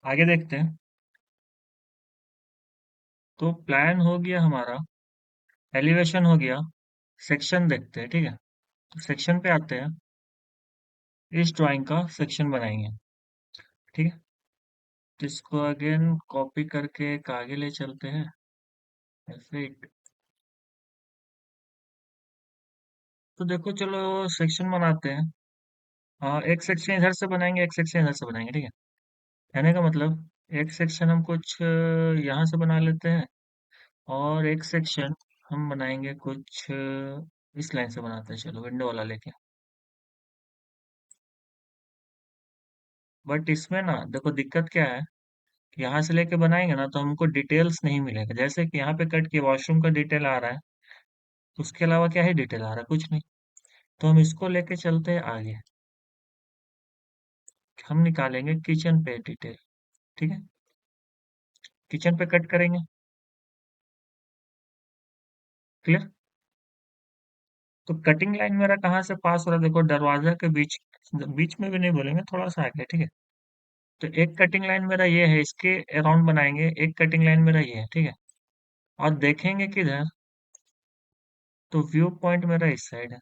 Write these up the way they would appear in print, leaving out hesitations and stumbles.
आगे देखते हैं। तो प्लान हो गया हमारा, एलिवेशन हो गया, सेक्शन देखते हैं, ठीक है। तो सेक्शन पे आते हैं, इस ड्राइंग का सेक्शन बनाएंगे, ठीक है। तो इसको अगेन कॉपी करके एक आगे ले चलते हैं, ऐसे। तो देखो, चलो सेक्शन बनाते हैं। हाँ, एक सेक्शन इधर से बनाएंगे, एक सेक्शन इधर से बनाएंगे, ठीक है। कहने का मतलब, एक सेक्शन हम कुछ यहाँ से बना लेते हैं, और एक सेक्शन हम बनाएंगे कुछ इस लाइन से बनाते हैं, चलो विंडो वाला लेके। बट इसमें ना देखो दिक्कत क्या है, यहाँ से लेके बनाएंगे ना तो हमको डिटेल्स नहीं मिलेगा। जैसे कि यहाँ पे कट के वॉशरूम का डिटेल आ रहा है, उसके अलावा क्या ही डिटेल आ रहा है, कुछ नहीं। तो हम इसको लेके चलते हैं आगे, हम निकालेंगे किचन पे डिटेल, ठीक है। किचन पे कट करेंगे, क्लियर। तो कटिंग लाइन मेरा कहाँ से पास हो रहा है, देखो दरवाजा के बीच, बीच में भी नहीं बोलेंगे, थोड़ा सा आगे, ठीक है। तो एक कटिंग लाइन मेरा ये है, इसके अराउंड बनाएंगे। एक कटिंग लाइन मेरा ये है, ठीक है। और देखेंगे किधर, तो व्यू पॉइंट मेरा इस साइड है।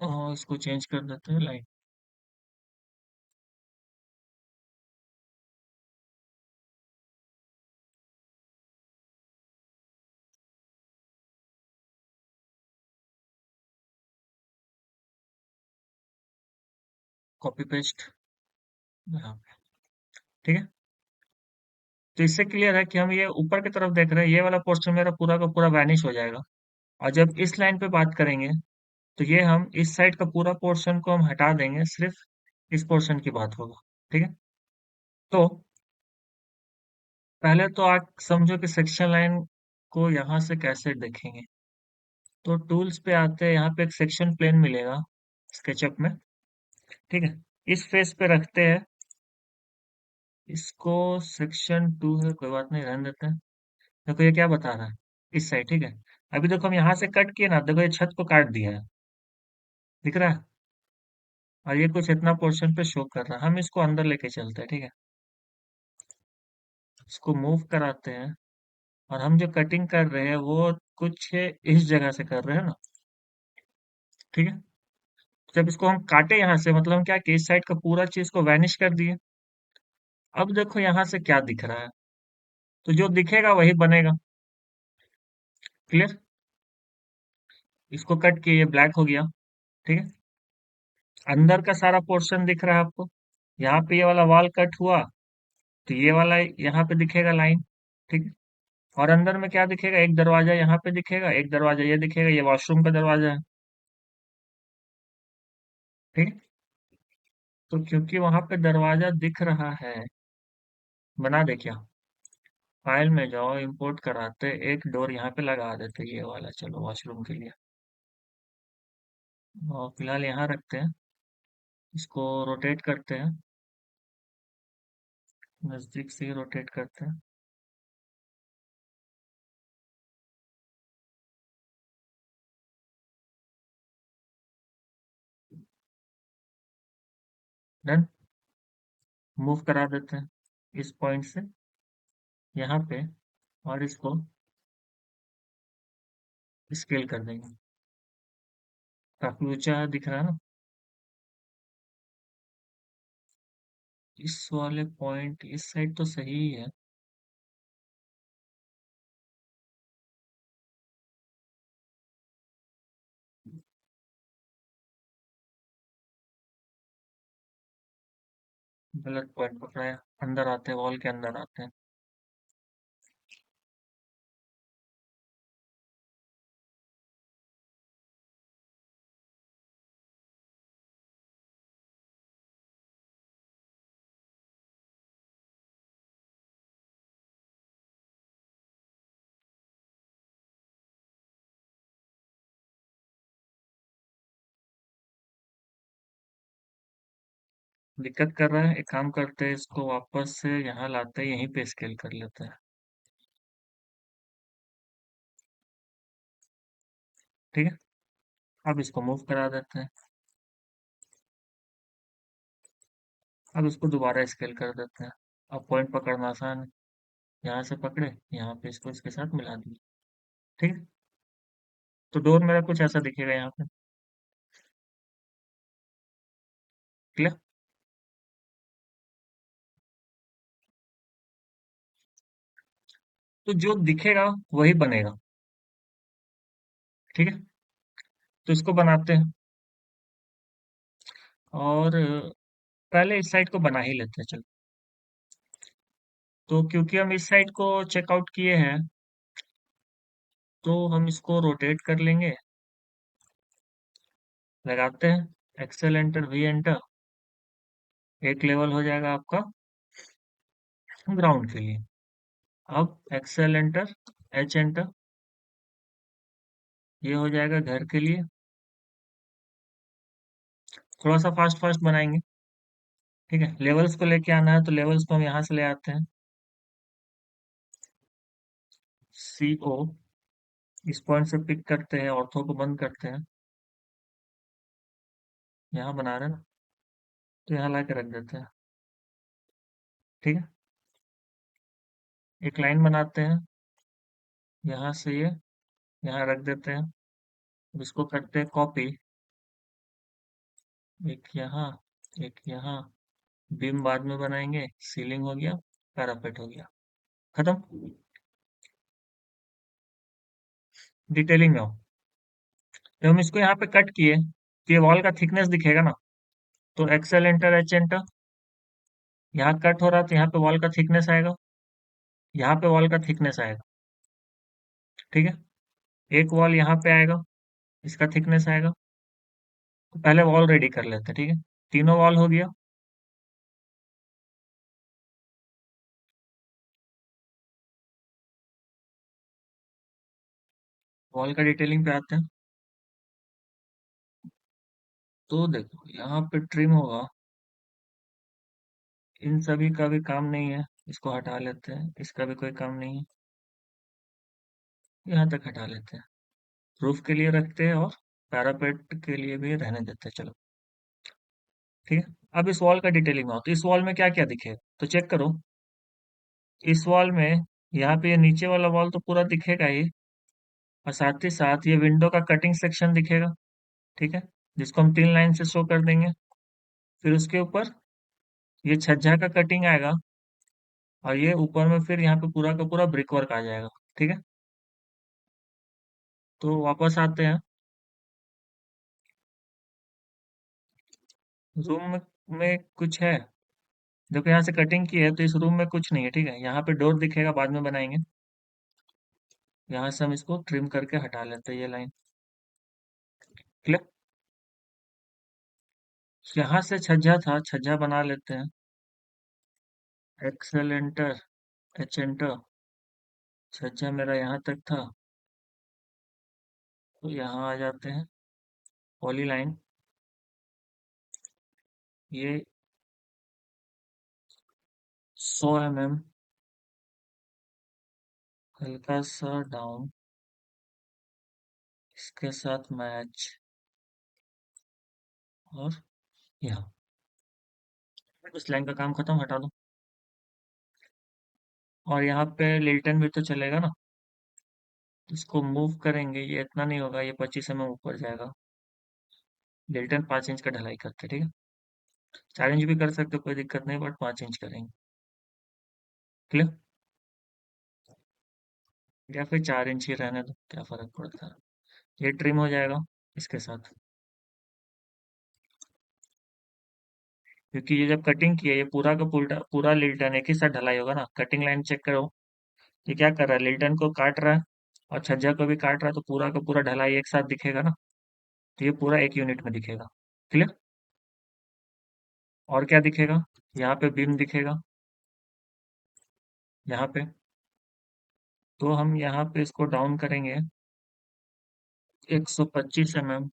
और इसको चेंज कर देते हैं लाइन, कॉपी पेस्ट यहाँ पे, ठीक है। तो इससे क्लियर है कि हम ये ऊपर की तरफ देख रहे हैं, ये वाला पोर्शन मेरा पूरा का पूरा वैनिश हो जाएगा। और जब इस लाइन पे बात करेंगे, तो ये हम इस साइड का पूरा पोर्शन को हम हटा देंगे, सिर्फ इस पोर्शन की बात होगा, ठीक है। तो पहले तो आप समझो कि सेक्शन लाइन को यहाँ से कैसे देखेंगे। तो टूल्स पे आते हैं, यहाँ पे एक सेक्शन प्लेन मिलेगा स्केचअप में, ठीक है। इस फेस पे रखते हैं, इसको सेक्शन 2 है, कोई बात नहीं, रहने देते हैं। देखो ये क्या बता रहा है, इस साइड, ठीक है। अभी देखो हम यहाँ से कट किए ना, देखो ये छत को काट दिया है, दिख रहा है। और ये कुछ इतना पोर्शन पे शो कर रहा है, हम इसको अंदर लेके चलते हैं, ठीक है। इसको मूव कराते हैं, और हम जो कटिंग कर रहे हैं वो कुछ इस जगह से कर रहे हैं ना, ठीक है। जब इसको हम काटे यहाँ से, मतलब हम क्या कि इस साइड का पूरा चीज को वैनिश कर दिए। अब देखो यहाँ से क्या दिख रहा है, तो जो दिखेगा वही बनेगा, क्लियर। इसको कट किए, ये ब्लैक हो गया, ठीक है। अंदर का सारा पोर्शन दिख रहा है आपको, यहाँ पे ये वाला वॉल कट हुआ, तो ये वाला यहाँ पे दिखेगा लाइन, ठीक है। और अंदर में क्या दिखेगा, एक दरवाजा यहाँ पे दिखेगा, एक दरवाजा ये दिखेगा, ये वॉशरूम का दरवाजा है, ठीक है। तो क्योंकि वहां पे दरवाजा दिख रहा है, बना दे क्या, फाइल में जाओ, इंपोर्ट कराते, एक डोर यहाँ पे लगा देते, ये वाला, चलो वॉशरूम के लिए। और फिलहाल यहाँ रखते हैं, इसको रोटेट करते हैं, नजदीक से ही रोटेट करते हैं। डन। मूव करा देते हैं इस पॉइंट से यहाँ पे, और इसको स्केल कर देंगे, काफी ऊंचा दिख रहा है ना। इस वाले पॉइंट इस साइड तो सही ही है, गलत पॉइंट पकड़ा है। अंदर आते हैं, वॉल के अंदर आते हैं। दिक्कत कर रहा है, एक काम करते हैं, इसको वापस से यहाँ लाते हैं, यहीं पे स्केल कर लेते हैं, ठीक है। अब इसको मूव करा देते हैं। अब इसको दोबारा स्केल कर देते हैं। अब पॉइंट पकड़ना आसान है। यहाँ से पकड़े, यहाँ पे इसको इसके साथ मिला दिए। ठीक है। तो डोर मेरा कुछ ऐसा दिखेगा यहाँ पे। क्लियर। तो जो दिखेगा वही बनेगा। ठीक है। तो इसको बनाते हैं। और पहले इस साइड को बना ही लेते हैं, चलो। तो क्योंकि हम इस साइड को चेकआउट किए हैं, तो हम इसको रोटेट कर लेंगे। लगाते हैं एक्सेल एंटर वी एंटर। एक लेवल हो जाएगा आपका ग्राउंड के लिए। अब एक्सेल एंटर एच एंटर, ये हो जाएगा घर के लिए। थोड़ा सा फास्ट फास्ट बनाएंगे। ठीक है। लेवल्स को लेके आना है, तो लेवल्स को हम यहाँ से ले आते हैं। सी ओ, इस पॉइंट से पिक करते हैं, ऑर्थो को बंद करते हैं। यहाँ बना रहे हैं ना, तो यहाँ ला के रख देते हैं। ठीक है। एक लाइन बनाते हैं, यहाँ से ये यहाँ रख देते हैं। अब इसको करते हैं कॉपी। एक यहाँ, एक यहाँ। बीम बाद में बनाएंगे। सीलिंग हो गया, पैरापेट हो गया, खत्म। डिटेलिंग में आओ। जब हम इसको यहाँ पे कट किए, तो ये वॉल का थिकनेस दिखेगा ना। तो एक्सेल एंटर एच एंटर, यहाँ कट हो रहा है, तो यहाँ पे वॉल का थिकनेस आएगा। यहाँ पे वॉल का थिकनेस आएगा। ठीक है। एक वॉल यहाँ पे आएगा, इसका थिकनेस आएगा। तो पहले वॉल रेडी कर लेते हैं। ठीक है। तीनों वॉल हो गया। वॉल का डिटेलिंग पे आते हैं। तो देखो यहाँ पे ट्रिम होगा। इन सभी का भी काम नहीं है, इसको हटा लेते हैं। इसका भी कोई काम नहीं है, यहाँ तक हटा लेते हैं। रूफ के लिए रखते हैं, और पैरापेट के लिए भी रहने देते हैं, चलो। ठीक है। अब इस वॉल का डिटेलिंग आओ, तो इस वॉल में क्या क्या दिखेगा, तो चेक करो। इस वॉल में, यहाँ पे ये नीचे वाला वॉल तो पूरा दिखेगा ही, और साथ ही साथ ये विंडो का कटिंग सेक्शन दिखेगा। ठीक है। जिसको हम 3 लाइन से शो कर देंगे। फिर उसके ऊपर ये छज्जा का कटिंग आएगा, और ये ऊपर में फिर यहाँ पे पूरा का पूरा ब्रिक वर्क आ जाएगा। ठीक है। तो वापस आते हैं। रूम में कुछ है। देखो यहाँ से कटिंग की है, तो इस रूम में कुछ नहीं है। ठीक है। यहाँ पे डोर दिखेगा, बाद में बनाएंगे। यहाँ से हम इसको ट्रिम करके हटा लेते हैं, ये लाइन। क्लियर। यहाँ से छज्जा था, छज्जा बना लेते हैं। Excel enter H enter. छज्जा मेरा यहाँ तक था, तो यहाँ आ जाते हैं। पॉली लाइन, ये 100 mm, हल्का सा डाउन, इसके साथ मैच। और यहाँ, इस लाइन का काम खत्म, हटा दो। और यहाँ पे लिल्टन भी तो चलेगा ना। इसको मूव करेंगे, ये इतना नहीं होगा, ये 25 mm ऊपर जाएगा। लिल्टन 5 इंच का ढलाई करते, ठीक है। 4 इंच भी कर सकते हो, कोई दिक्कत नहीं, बट 5 इंच करेंगे। क्लियर। या फिर 4 इंच ही रहने दो, क्या फर्क पड़ता है। ये ट्रिम हो जाएगा इसके साथ। क्योंकि ये जब कटिंग की है, ये पूरा का पूरा पूरा लिल्टन एक ही साथ ढलाई होगा ना। कटिंग लाइन चेक करो, ये क्या कर रहा है, लिल्टन को काट रहा है, और छज्जा को भी काट रहा है, तो पूरा का पूरा ढलाई एक साथ दिखेगा ना। तो ये पूरा एक यूनिट में दिखेगा। क्लियर। और क्या दिखेगा, यहाँ पे बीम दिखेगा, यहाँ पे। तो हम यहाँ पे इसको डाउन करेंगे 125 mm।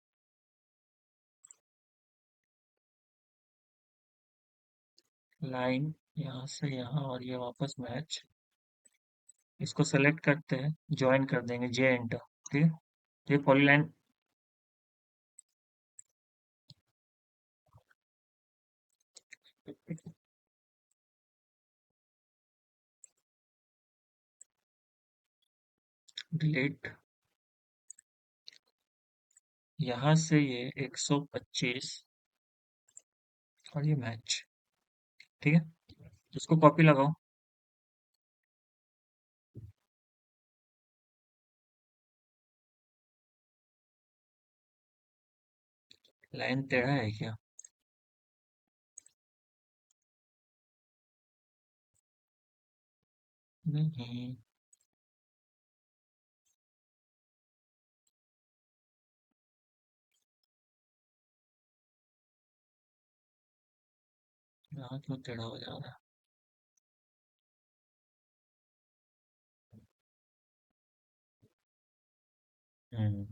लाइन यहाँ से यहाँ, और ये वापस मैच। इसको सेलेक्ट करते हैं, ज्वाइन कर देंगे, जे एंटर। ठीक है। तो ये पॉलीलाइन। डिलीट। यहाँ से ये 125 और ये मैच। ठीक है, इसको कॉपी लगाओ। लाइन टेढ़ा है क्या? नहीं। यहाँ क्यों टेढ़ा हो जा रहा है?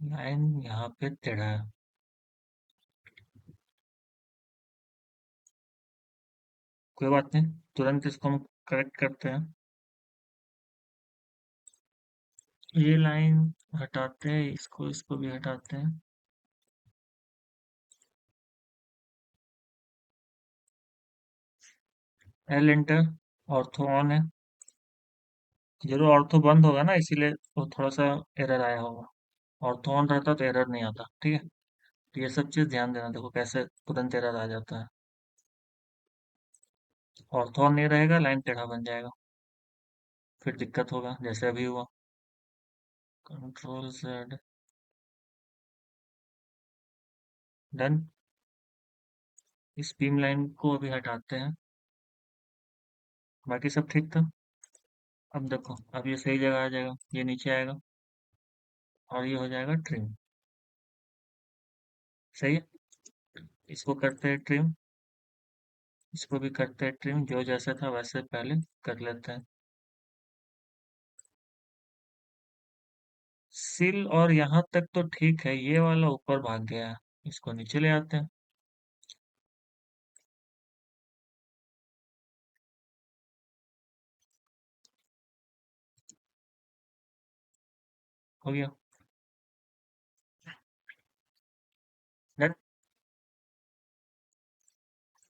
लाइन यहाँ पे टेढ़ा है। कोई बात नहीं, तुरंत इसको हम करेक्ट करते हैं। ये लाइन हटाते हैं, इसको इसको भी हटाते हैं। L inter. ऑर्थो ऑन है। जरूर ऑर्थो बंद होगा ना, इसीलिए वो थोड़ा सा एरर आया होगा। ऑर्थो ऑन रहता तो एरर नहीं आता। ठीक है, तो ये सब चीज ध्यान देना, देखो कैसे तुरंत एरर आ जाता है। ऑर्थो ऑन नहीं रहेगा, लाइन टेढ़ा बन जाएगा, फिर दिक्कत होगा जैसे अभी हुआ। Control Z. डन। इस बीम लाइन को अभी हटाते हैं। बाकी सब ठीक था। अब देखो, अब ये सही जगह आ जाएगा, ये नीचे आएगा और ये हो जाएगा ट्रिम। सही है। इसको करते हैं ट्रिम। इसको भी करते हैं ट्रिम, जो जैसा था वैसे पहले कर लेते हैं। सिल और यहाँ तक तो ठीक है, ये वाला ऊपर भाग गया है। इसको नीचे ले आते हैं। हो गया। डन।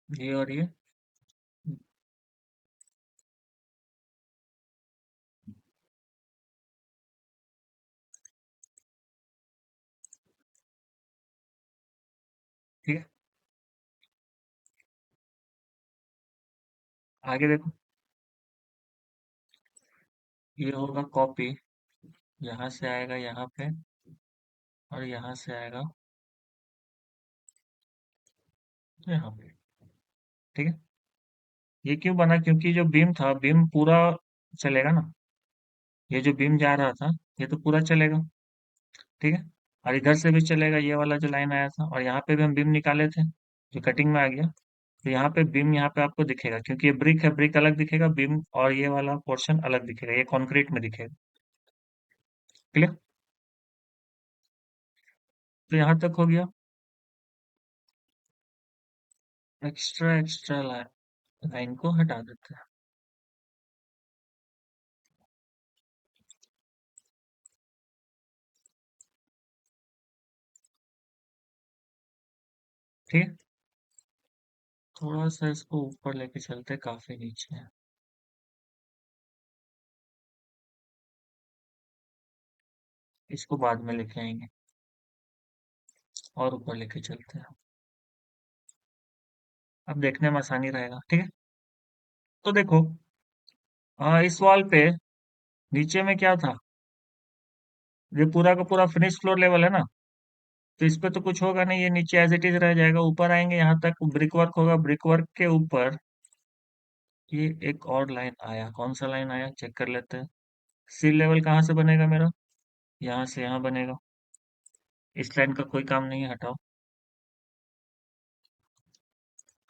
ये और ये। ठीक है, आगे देखो। ये होगा कॉपी, यहाँ से आएगा यहाँ पे, और यहाँ से आएगा यहाँ पे। ठीक है। ये क्यों बना? क्योंकि जो बीम था, बीम पूरा चलेगा ना। ये जो बीम जा रहा था, ये तो पूरा चलेगा। ठीक है, और इधर से भी चलेगा, ये वाला जो लाइन आया था, और यहाँ पे भी हम बीम निकाले थे जो कटिंग में आ गया। तो यहाँ पे बीम यहाँ पे आपको दिखेगा, क्योंकि ये ब्रिक है, ब्रिक अलग दिखेगा बीम, और ये वाला पोर्शन अलग दिखेगा, ये कंक्रीट में दिखेगा। क्लियर? तो यहाँ तक हो गया। एक्स्ट्रा एक्स्ट्रा लाइन को हटा देते हैं। ठीक है, थोड़ा सा इसको ऊपर लेके चलते हैं, काफी नीचे है। इसको बाद में लेके आएंगे, और ऊपर लेके चलते हैं। अब देखने में आसानी रहेगा। ठीक है, तो देखो, इस वॉल पे नीचे में क्या था? ये पूरा का पूरा फिनिश फ्लोर लेवल है ना, तो इस पे तो कुछ होगा नहीं, ये नीचे एज इट इज रह जाएगा। ऊपर आएंगे, यहाँ तक ब्रिक वर्क होगा, ब्रिक वर्क के ऊपर ये एक और लाइन आया। कौन सा लाइन आया, चेक कर लेते हैं। सी लेवल कहाँ से बनेगा मेरा? यहाँ से यहाँ बनेगा। इस लाइन का कोई काम नहीं है, हटाओ।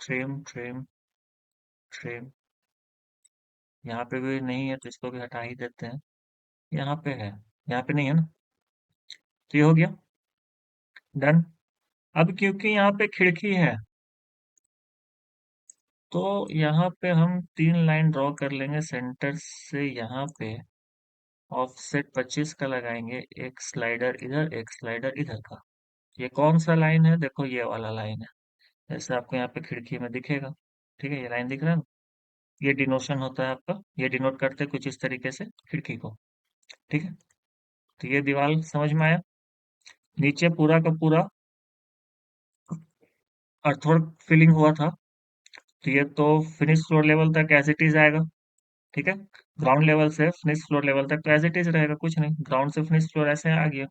Trim trim trim. यहाँ पे भी नहीं है, तो इसको भी हटा ही देते हैं। यहाँ पे है, यहाँ पे नहीं है ना। तो ये हो गया। डन। अब क्योंकि यहाँ पे खिड़की है, तो यहाँ पे हम 3 लाइन ड्रॉ कर लेंगे सेंटर से यहाँ पे। ऑफसेट 25 का लगाएंगे, एक स्लाइडर इधर, एक स्लाइडर इधर का। ये कौन सा लाइन है? देखो, ये वाला लाइन है। जैसे आपको यहाँ पे खिड़की में दिखेगा। ठीक है, ये लाइन दिख रहा है ना? ये डिनोशन होता है आपका, ये डिनोट करते हैं कुछ इस तरीके से खिड़की को। ठीक है, तो ये दीवार समझ में आया। नीचे पूरा का पूरा अर्थवर्क फिलिंग हुआ था, तो ये तो फिनिश फ्लोर लेवल तक एज इट इज आएगा। ठीक है, ग्राउंड लेवल से फिनिश फ्लोर लेवल तक तो एज इट इज रहेगा, कुछ नहीं, ग्राउंड से फिनिश फ्लोर ऐसे आ गया।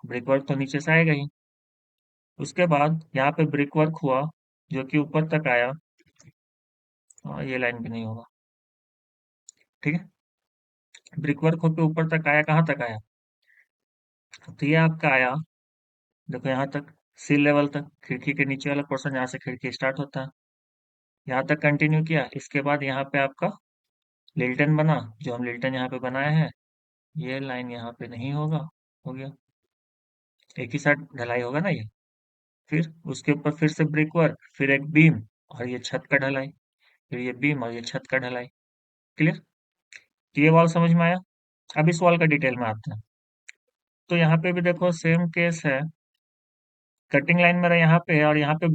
ब्रिक वर्क तो नीचे से आएगा ही। उसके बाद यहाँ पे ब्रिक वर्क हुआ, जो कि ऊपर तक आया। ये लाइन भी नहीं होगा। ठीक है, ब्रिक वर्क होकर ऊपर तक आया, कहाँ तक आया? तो ये आपका आया, देखो यहाँ तक, सी लेवल तक, खिड़की के नीचे वाला पोर्शन जहाँ से खिड़की स्टार्ट होता है, यहाँ तक कंटिन्यू किया। इसके बाद यहाँ पे आपका लिल्टन बना, जो हम लिल्टन यहाँ पे बनाए हैं। ये लाइन यहाँ पे नहीं होगा, हो गया, एक ही साइड ढलाई होगा ना ये। फिर उसके ऊपर फिर से ब्रिक वर्क, फिर एक बीम, और ये छत का ढलाई, फिर ये बीम और ये छत का ढलाई। क्लियर? ये वॉल समझ में आया। अब इस वॉल का डिटेल में आते हैं। तो यहाँ पे भी देखो सेम केस है, कटिंग लाइन मेरा यहाँ पे है, और यहाँ पे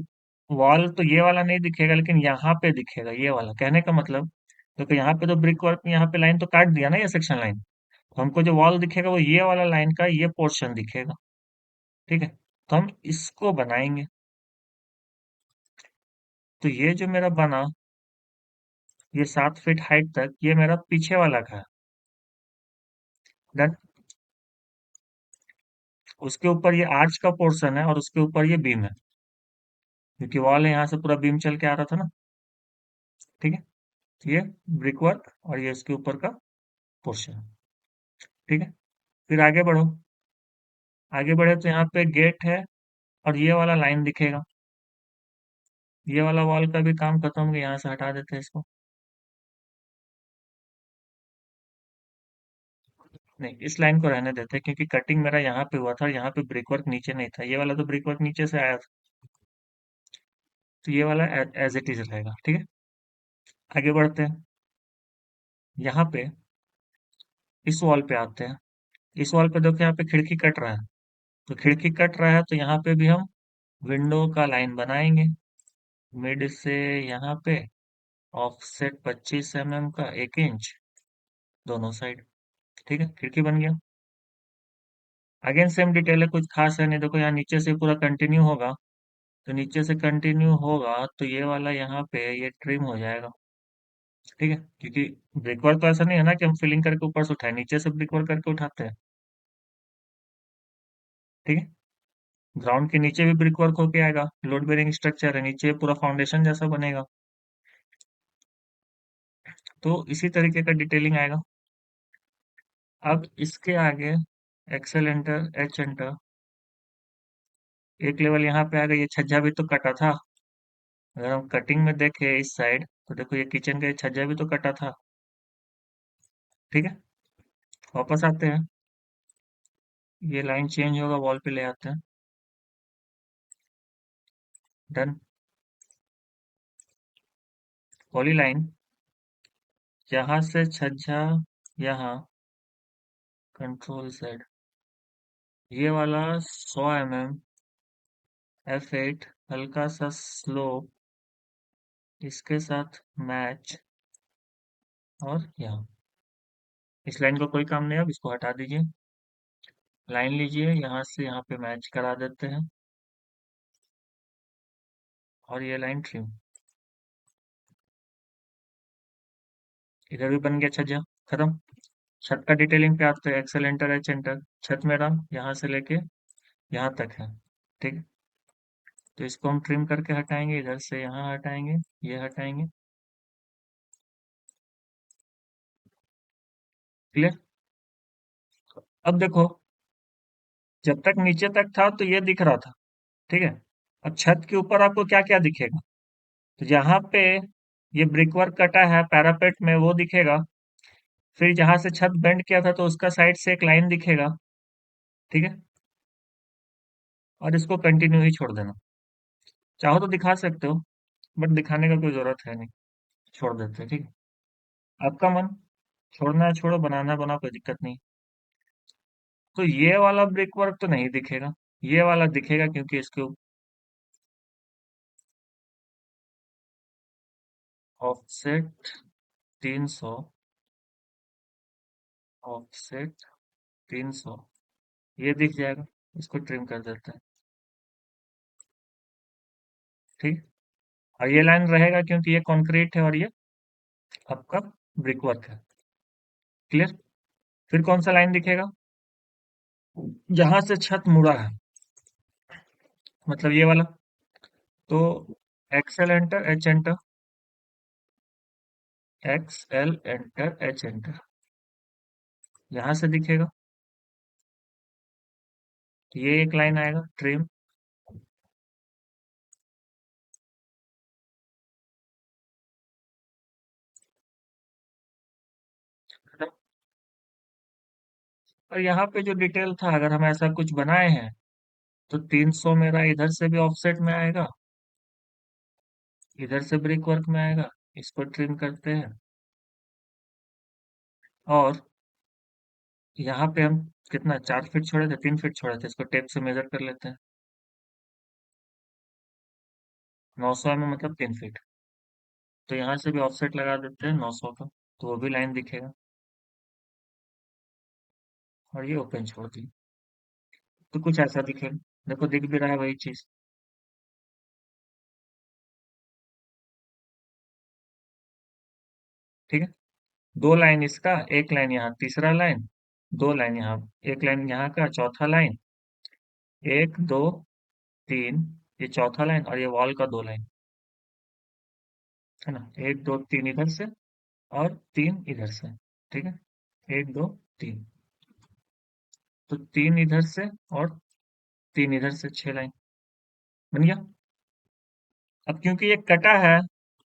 वॉल तो ये वाला नहीं दिखेगा, लेकिन यहाँ पे दिखेगा ये वाला। कहने का मतलब, देखो यहाँ पे तो ब्रिक वर्क, यहाँ पे लाइन तो काट दिया ना, ये सेक्शन लाइन। तो हमको जो वॉल दिखेगा वो ये वाला लाइन का ये पोर्शन दिखेगा। ठीक है, तो हम इसको बनाएंगे। तो ये जो मेरा बना, ये 7 फीट हाइट तक, ये मेरा पीछे वाला का है। डन। उसके ऊपर ये आर्च का पोर्शन है, और उसके ऊपर ये बीम है, क्योंकि वॉल है, यहाँ से पूरा बीम चल के आ रहा था ना। ठीक है, तो ये ब्रिक वर्क और ये इसके ऊपर का पोर्शन। ठीक है, फिर आगे बढ़ो। आगे बढ़े तो यहाँ पे गेट है, और ये वाला लाइन दिखेगा। ये वाला वॉल का भी काम खत्म हो गया, यहाँ से हटा देते हैं इसको। नहीं, इस लाइन को रहने देते हैं, क्योंकि कटिंग मेरा यहाँ पे हुआ था, और यहाँ पे ब्रिक वर्क नीचे नहीं था। ये वाला तो ब्रिक वर्क नीचे से आया था, तो ये वाला एज इट इज रहेगा। ठीक है, आगे बढ़ते हैं। यहाँ पे इस वॉल पे आते हैं। इस वॉल पे देखो, यहाँ पे खिड़की कट रहा है। तो खिड़की कट रहा है, तो यहाँ पे भी हम विंडो का लाइन बनाएंगे। मिड से यहाँ पे ऑफसेट 25 mm का, 1 इंच दोनों साइड। ठीक है, खिड़की बन गया। अगेन सेम डिटेल है, कुछ खास है नहीं। देखो यहाँ नीचे से पूरा कंटिन्यू होगा, तो नीचे से कंटिन्यू होगा तो ये वाला यहाँ पे ये ट्रिम हो जाएगा। ठीक है, क्योंकि ब्रिकवर्क तो ऐसा नहीं है ना कि हम फिलिंग करके ऊपर से उठाए, नीचे से ब्रिकवर्क करके उठाते हैं। ठीक है, ग्राउंड के नीचे भी ब्रिकवर्क होके आएगा, लोड बेरिंग स्ट्रक्चर है, नीचे पूरा फाउंडेशन जैसा बनेगा। तो इसी तरीके का डिटेलिंग आएगा। अब इसके आगे एक्सेल एंटर, एच एंटर, एक लेवल यहाँ पे आ गया। ये छज्जा भी तो कटा था, अगर हम कटिंग में देखें इस साइड, तो देखो ये किचन का ये छज्जा भी तो कटा था। ठीक है, वापस आते हैं। ये लाइन चेंज होगा, वॉल पे ले आते हैं। डन। पॉली लाइन, यहाँ से छज्जा, यहाँ, कंट्रोल सेट, ये वाला 100 mm, F8, हल्का सा स्लोप, इसके साथ मैच, और यहाँ इस लाइन का कोई काम नहीं है, अब इसको हटा दीजिए। लाइन लीजिए, यहाँ से यहाँ पे मैच करा देते हैं, और ये लाइन ट्रिम। इधर भी बन गया छज्जा, खत्म। छत का डिटेलिंग पे आते हैं, एक्सेल एंटर, एच एंटर। छत मेरा यहाँ से लेके यहाँ तक है। ठीक है, तो इसको हम ट्रिम करके हटाएंगे, इधर से यहाँ हटाएंगे, ये हटाएंगे। क्लियर? अब देखो, जब तक नीचे तक था तो ये दिख रहा था। ठीक है, अब छत के ऊपर आपको क्या क्या दिखेगा? तो यहाँ पे ये ब्रिक वर्क कटा है पैरापेट में, वो दिखेगा। फिर जहां से छत बेंड किया था, तो उसका साइड से एक लाइन दिखेगा। ठीक है, और इसको कंटिन्यू ही छोड़ देना। चाहो तो दिखा सकते हो, बट दिखाने का कोई जरूरत है नहीं, छोड़ देते हैं। ठीक है, आपका मन, छोड़ना है छोड़ो, बनाना है बनाओ, कोई दिक्कत नहीं। तो ये वाला ब्रिक वर्क तो नहीं दिखेगा, ये वाला दिखेगा, क्योंकि इसके ऑफसेट 300, ऑफसेट 300, ये दिख जाएगा। इसको ट्रिम कर देते हैं। ठीक। और ये लाइन रहेगा क्योंकि ये कंक्रीट है और ये आपका ब्रिक वर्क है। क्लियर। फिर कौन सा लाइन दिखेगा? जहां से छत मुड़ा है, मतलब ये वाला। तो XL enter, H enter, XL enter, H enter, यहां से दिखेगा। तो ये एक लाइन आएगा ट्रिम। और यहाँ पे जो डिटेल था, अगर हम ऐसा कुछ बनाए हैं तो 300 मेरा इधर से भी ऑफसेट में आएगा, इधर से ब्रिक वर्क में आएगा। इसको ट्रिम करते हैं। और यहाँ पे हम कितना 4 फीट छोड़े थे, 3 फीट छोड़े थे, इसको टेप से मेजर कर लेते हैं। 900 में मतलब 3 फीट। तो यहाँ से भी ऑफसेट लगा देते हैं 900 का, तो वो भी लाइन दिखेगा। और ये ओपन छोड़ दी, तो कुछ ऐसा दिखेगा। देखो दिख भी रहा है वही चीज। ठीक है। दो लाइन इसका, एक लाइन यहाँ, तीसरा लाइन, दो लाइन यहाँ, एक लाइन यहाँ का, चौथा लाइन, एक दो तीन, ये चौथा लाइन, और ये वॉल का दो लाइन, है ना। एक दो तीन इधर से और तीन इधर से। ठीक है। एक दो तीन, तो तीन इधर से और तीन इधर से, 6 लाइन बन गया। अब क्योंकि ये कटा है,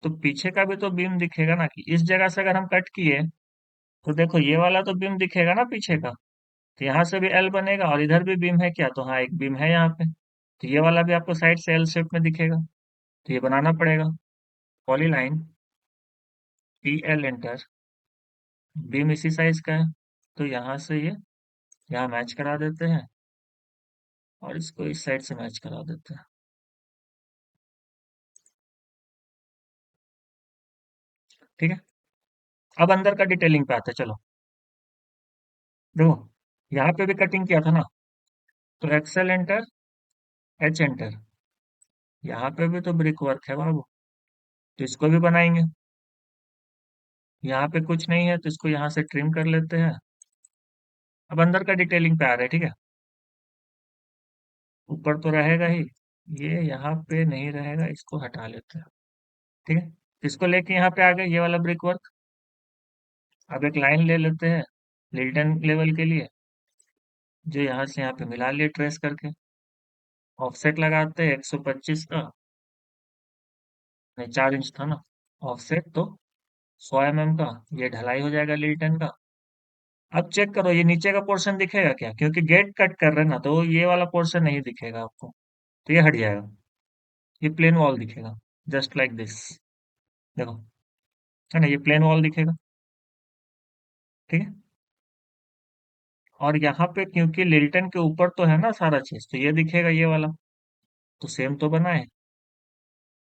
तो पीछे का भी तो बीम दिखेगा ना, कि इस जगह से अगर हम कट किए तो देखो ये वाला तो बीम दिखेगा ना पीछे का। तो यहाँ से भी एल बनेगा और इधर भी बीम है क्या, तो हाँ एक बीम है यहाँ पे। तो ये वाला भी आपको साइड से एल शेप में दिखेगा। तो ये बनाना पड़ेगा। Polyline P L enter, beam इसी साइज का है, तो यहाँ से ये यहाँ मैच करा देते हैं और इसको इस साइड से मैच करा देते हैं। ठीक है। अब अंदर का डिटेलिंग पे आते हैं, चलो। देखो यहाँ पे भी कटिंग किया था ना, तो एक्सेल एंटर, एच एंटर, यहाँ पे भी तो ब्रिक वर्क है बाबू, तो इसको भी बनाएंगे। यहाँ पे कुछ नहीं है तो इसको यहाँ से ट्रिम कर लेते हैं। अब अंदर का डिटेलिंग पे आ रहे हैं। ठीक है। ऊपर तो रहेगा ही, ये यहाँ पे नहीं रहेगा, इसको हटा लेते हैं। ठीक है। इसको लेके यहाँ पे आ गए, ये वाला ब्रिक वर्क। अब एक लाइन ले लेते हैं लिल्टन लेवल के लिए, जो यहाँ से यहाँ पे मिला लिए ट्रेस करके। ऑफसेट लगाते हैं 125 का, नहीं 4 इंच था ना ऑफसेट, तो 100 mm का ये ढलाई हो जाएगा लिल्टन का। अब चेक करो ये नीचे का पोर्शन दिखेगा क्या, क्योंकि गेट कट कर रहे हैं ना, तो ये वाला पोर्शन नहीं दिखेगा आपको, तो ये हट जाएगा। ये प्लेन वॉल दिखेगा, जस्ट लाइक दिस। देखो, है ना, ये प्लेन वॉल दिखेगा। ठीक है। और यहाँ पे क्योंकि लिल्टन के ऊपर तो है ना सारा चीज, तो ये दिखेगा ये वाला। तो सेम तो बना है।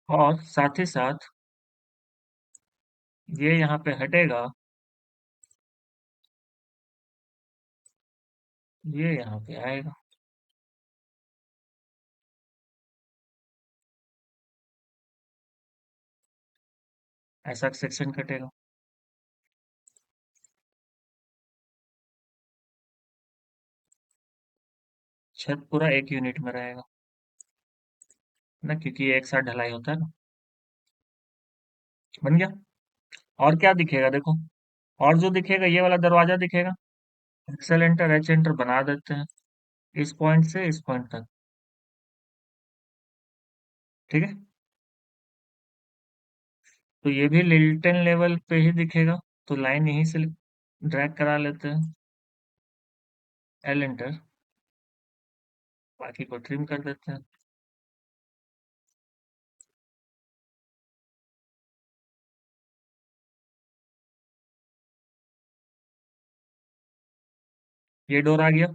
और साथ ही साथ ये यहाँ पे हटेगा, ये यहाँ पे आएगा। ऐसा सेक्शन कटेगा। छत पूरा एक यूनिट में रहेगा ना, क्योंकि ये एक साथ ढलाई होता है ना। बन गया। और क्या दिखेगा देखो, और जो दिखेगा ये वाला दरवाजा दिखेगा। एक्सेल एंटर, एच एंटर बना देते हैं इस पॉइंट से इस पॉइंट तक। ठीक है। तो ये भी लिल्टन लेवल पे ही दिखेगा, तो लाइन यहीं से ड्रैग करा लेते हैं। एल एंटर, बाकी को ट्रिम कर देते हैं। ये डोर आ गया।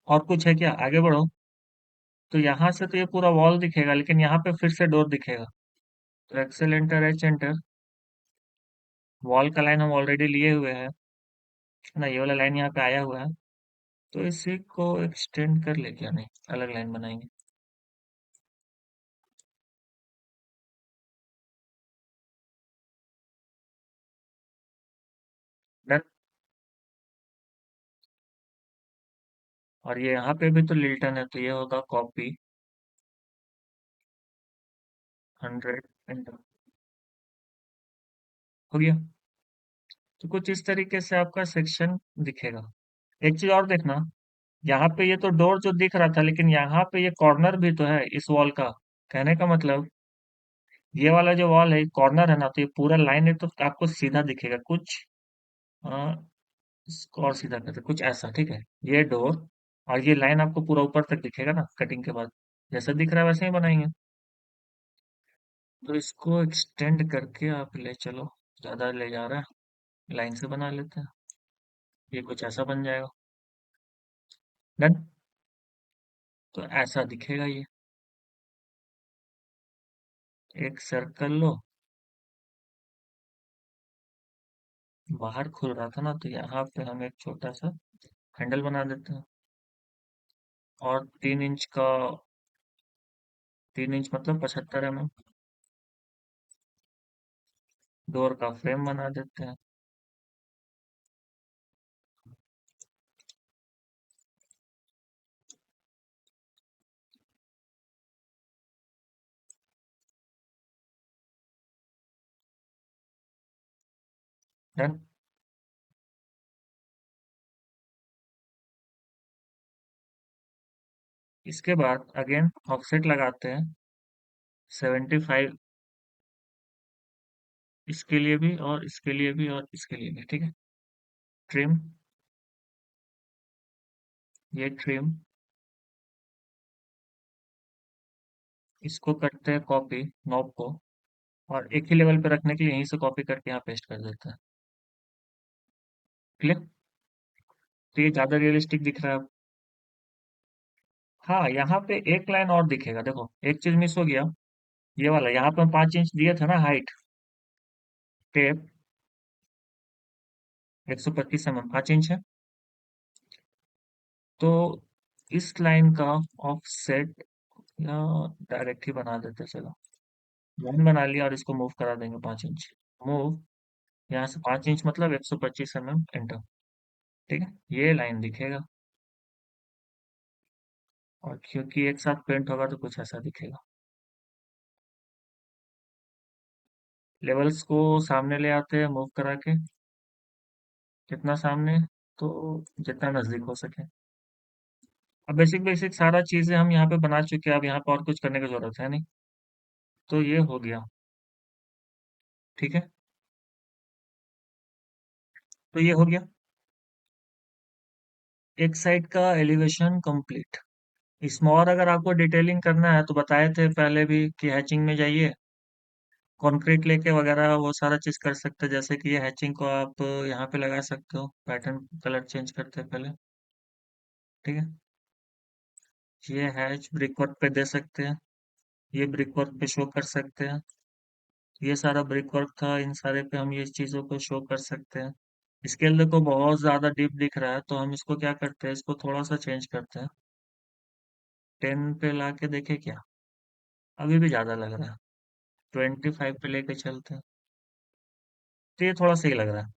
और कुछ है क्या, आगे बढ़ो। तो यहाँ से तो ये पूरा वॉल दिखेगा, लेकिन यहाँ पे फिर से डोर दिखेगा। तो XL enter, H enter, wall का लाइन हम ऑलरेडी लिए हुए हैं ना, ये वाला लाइन यहाँ पे आया हुआ है। तो इसी को एक्सटेंड कर ले, क्या नहीं, अलग लाइन बनाएंगे। डन। और ये यहाँ पे भी तो लिल्टन है, तो ये होगा कॉपी 100 एंटर। हो गया। तो कुछ इस तरीके से आपका सेक्शन दिखेगा। एक चीज और देखना, यहाँ पे ये तो डोर जो दिख रहा था, लेकिन यहाँ पे ये कॉर्नर भी तो है इस वॉल का। कहने का मतलब, ये वाला जो वॉल है कॉर्नर है ना, तो ये पूरा लाइन है तो आपको सीधा दिखेगा कुछ। आ, इसको और सीधा करते कुछ ऐसा, ठीक है। ये डोर और ये लाइन आपको पूरा ऊपर तक दिखेगा ना कटिंग के बाद। जैसा दिख रहा है वैसे ही बनाएंगे। तो इसको एक्सटेंड करके आप ले चलो, ज्यादा ले जा रहा है, लाइन से बना लेते हैं। ये कुछ ऐसा बन जाएगा। डन। तो ऐसा दिखेगा ये। एक सर्कल लो, बाहर खुल रहा था ना, तो यहाँ पे हम एक छोटा सा हैंडल बना देते हैं। और 3 इंच का, 3 इंच मतलब 75 mm डोर का फ्रेम बना देते हैं। डन। इसके बाद अगेन ऑफसेट लगाते हैं 75, इसके लिए भी और इसके लिए भी और इसके लिए भी, ठीक है। ट्रिम, ये ट्रिम, इसको करते हैं कॉपी नॉब को, और एक ही लेवल पे रखने के लिए यहीं से कॉपी करके यहाँ पेस्ट कर देते हैं। क्लियर। तो ये ज्यादा रियलिस्टिक दिख रहा है अब। हाँ, यहाँ पे एक लाइन और दिखेगा, देखो एक चीज मिस हो गया। ये वाला यहाँ पे हम 5 इंच दिए थे ना हाइट, टेप 125 mm 5 इंच है। तो इस लाइन का ऑफसेट या डायरेक्ट ही बना देते, चलो लाइन बना लिया और इसको मूव करा देंगे 5 इंच। मूव, यहाँ से 5 इंच मतलब 125 mm एंटर। ठीक है, ये लाइन दिखेगा। और क्योंकि एक साथ पेंट होगा तो कुछ ऐसा दिखेगा। लेवल्स को सामने ले आते हैं मूव करा के, कितना सामने, तो जितना नजदीक हो सके। अब बेसिक बेसिक सारा चीजें हम यहाँ पे बना चुके हैं, अब यहाँ पर और कुछ करने की जरूरत है नहीं। तो ये हो गया। ठीक है। तो ये हो गया एक साइड का एलिवेशन कंप्लीट। इसमें और अगर आपको डिटेलिंग करना है तो बताए थे पहले भी कि हैचिंग में जाइए, कंक्रीट लेके वगैरह वो सारा चीज कर सकते हैं। जैसे कि ये हैचिंग को आप यहाँ पे लगा सकते हो, पैटर्न कलर चेंज करते हैं पहले। ठीक है। ये हैच ब्रिक वर्क पे दे सकते हैं, ये ब्रिक वर्क पे शो कर सकते हैं। ये सारा ब्रिक वर्क था, इन सारे पे हम ये चीजों को शो कर सकते हैं। स्केल देखो बहुत ज्यादा डीप दिख रहा है, तो हम इसको क्या करते हैं, इसको थोड़ा सा चेंज करते हैं। 10 पे लाके देखे क्या, अभी भी ज्यादा लग रहा है। 25 पे लेके चलते हैं, तो ये थोड़ा सही लग रहा है।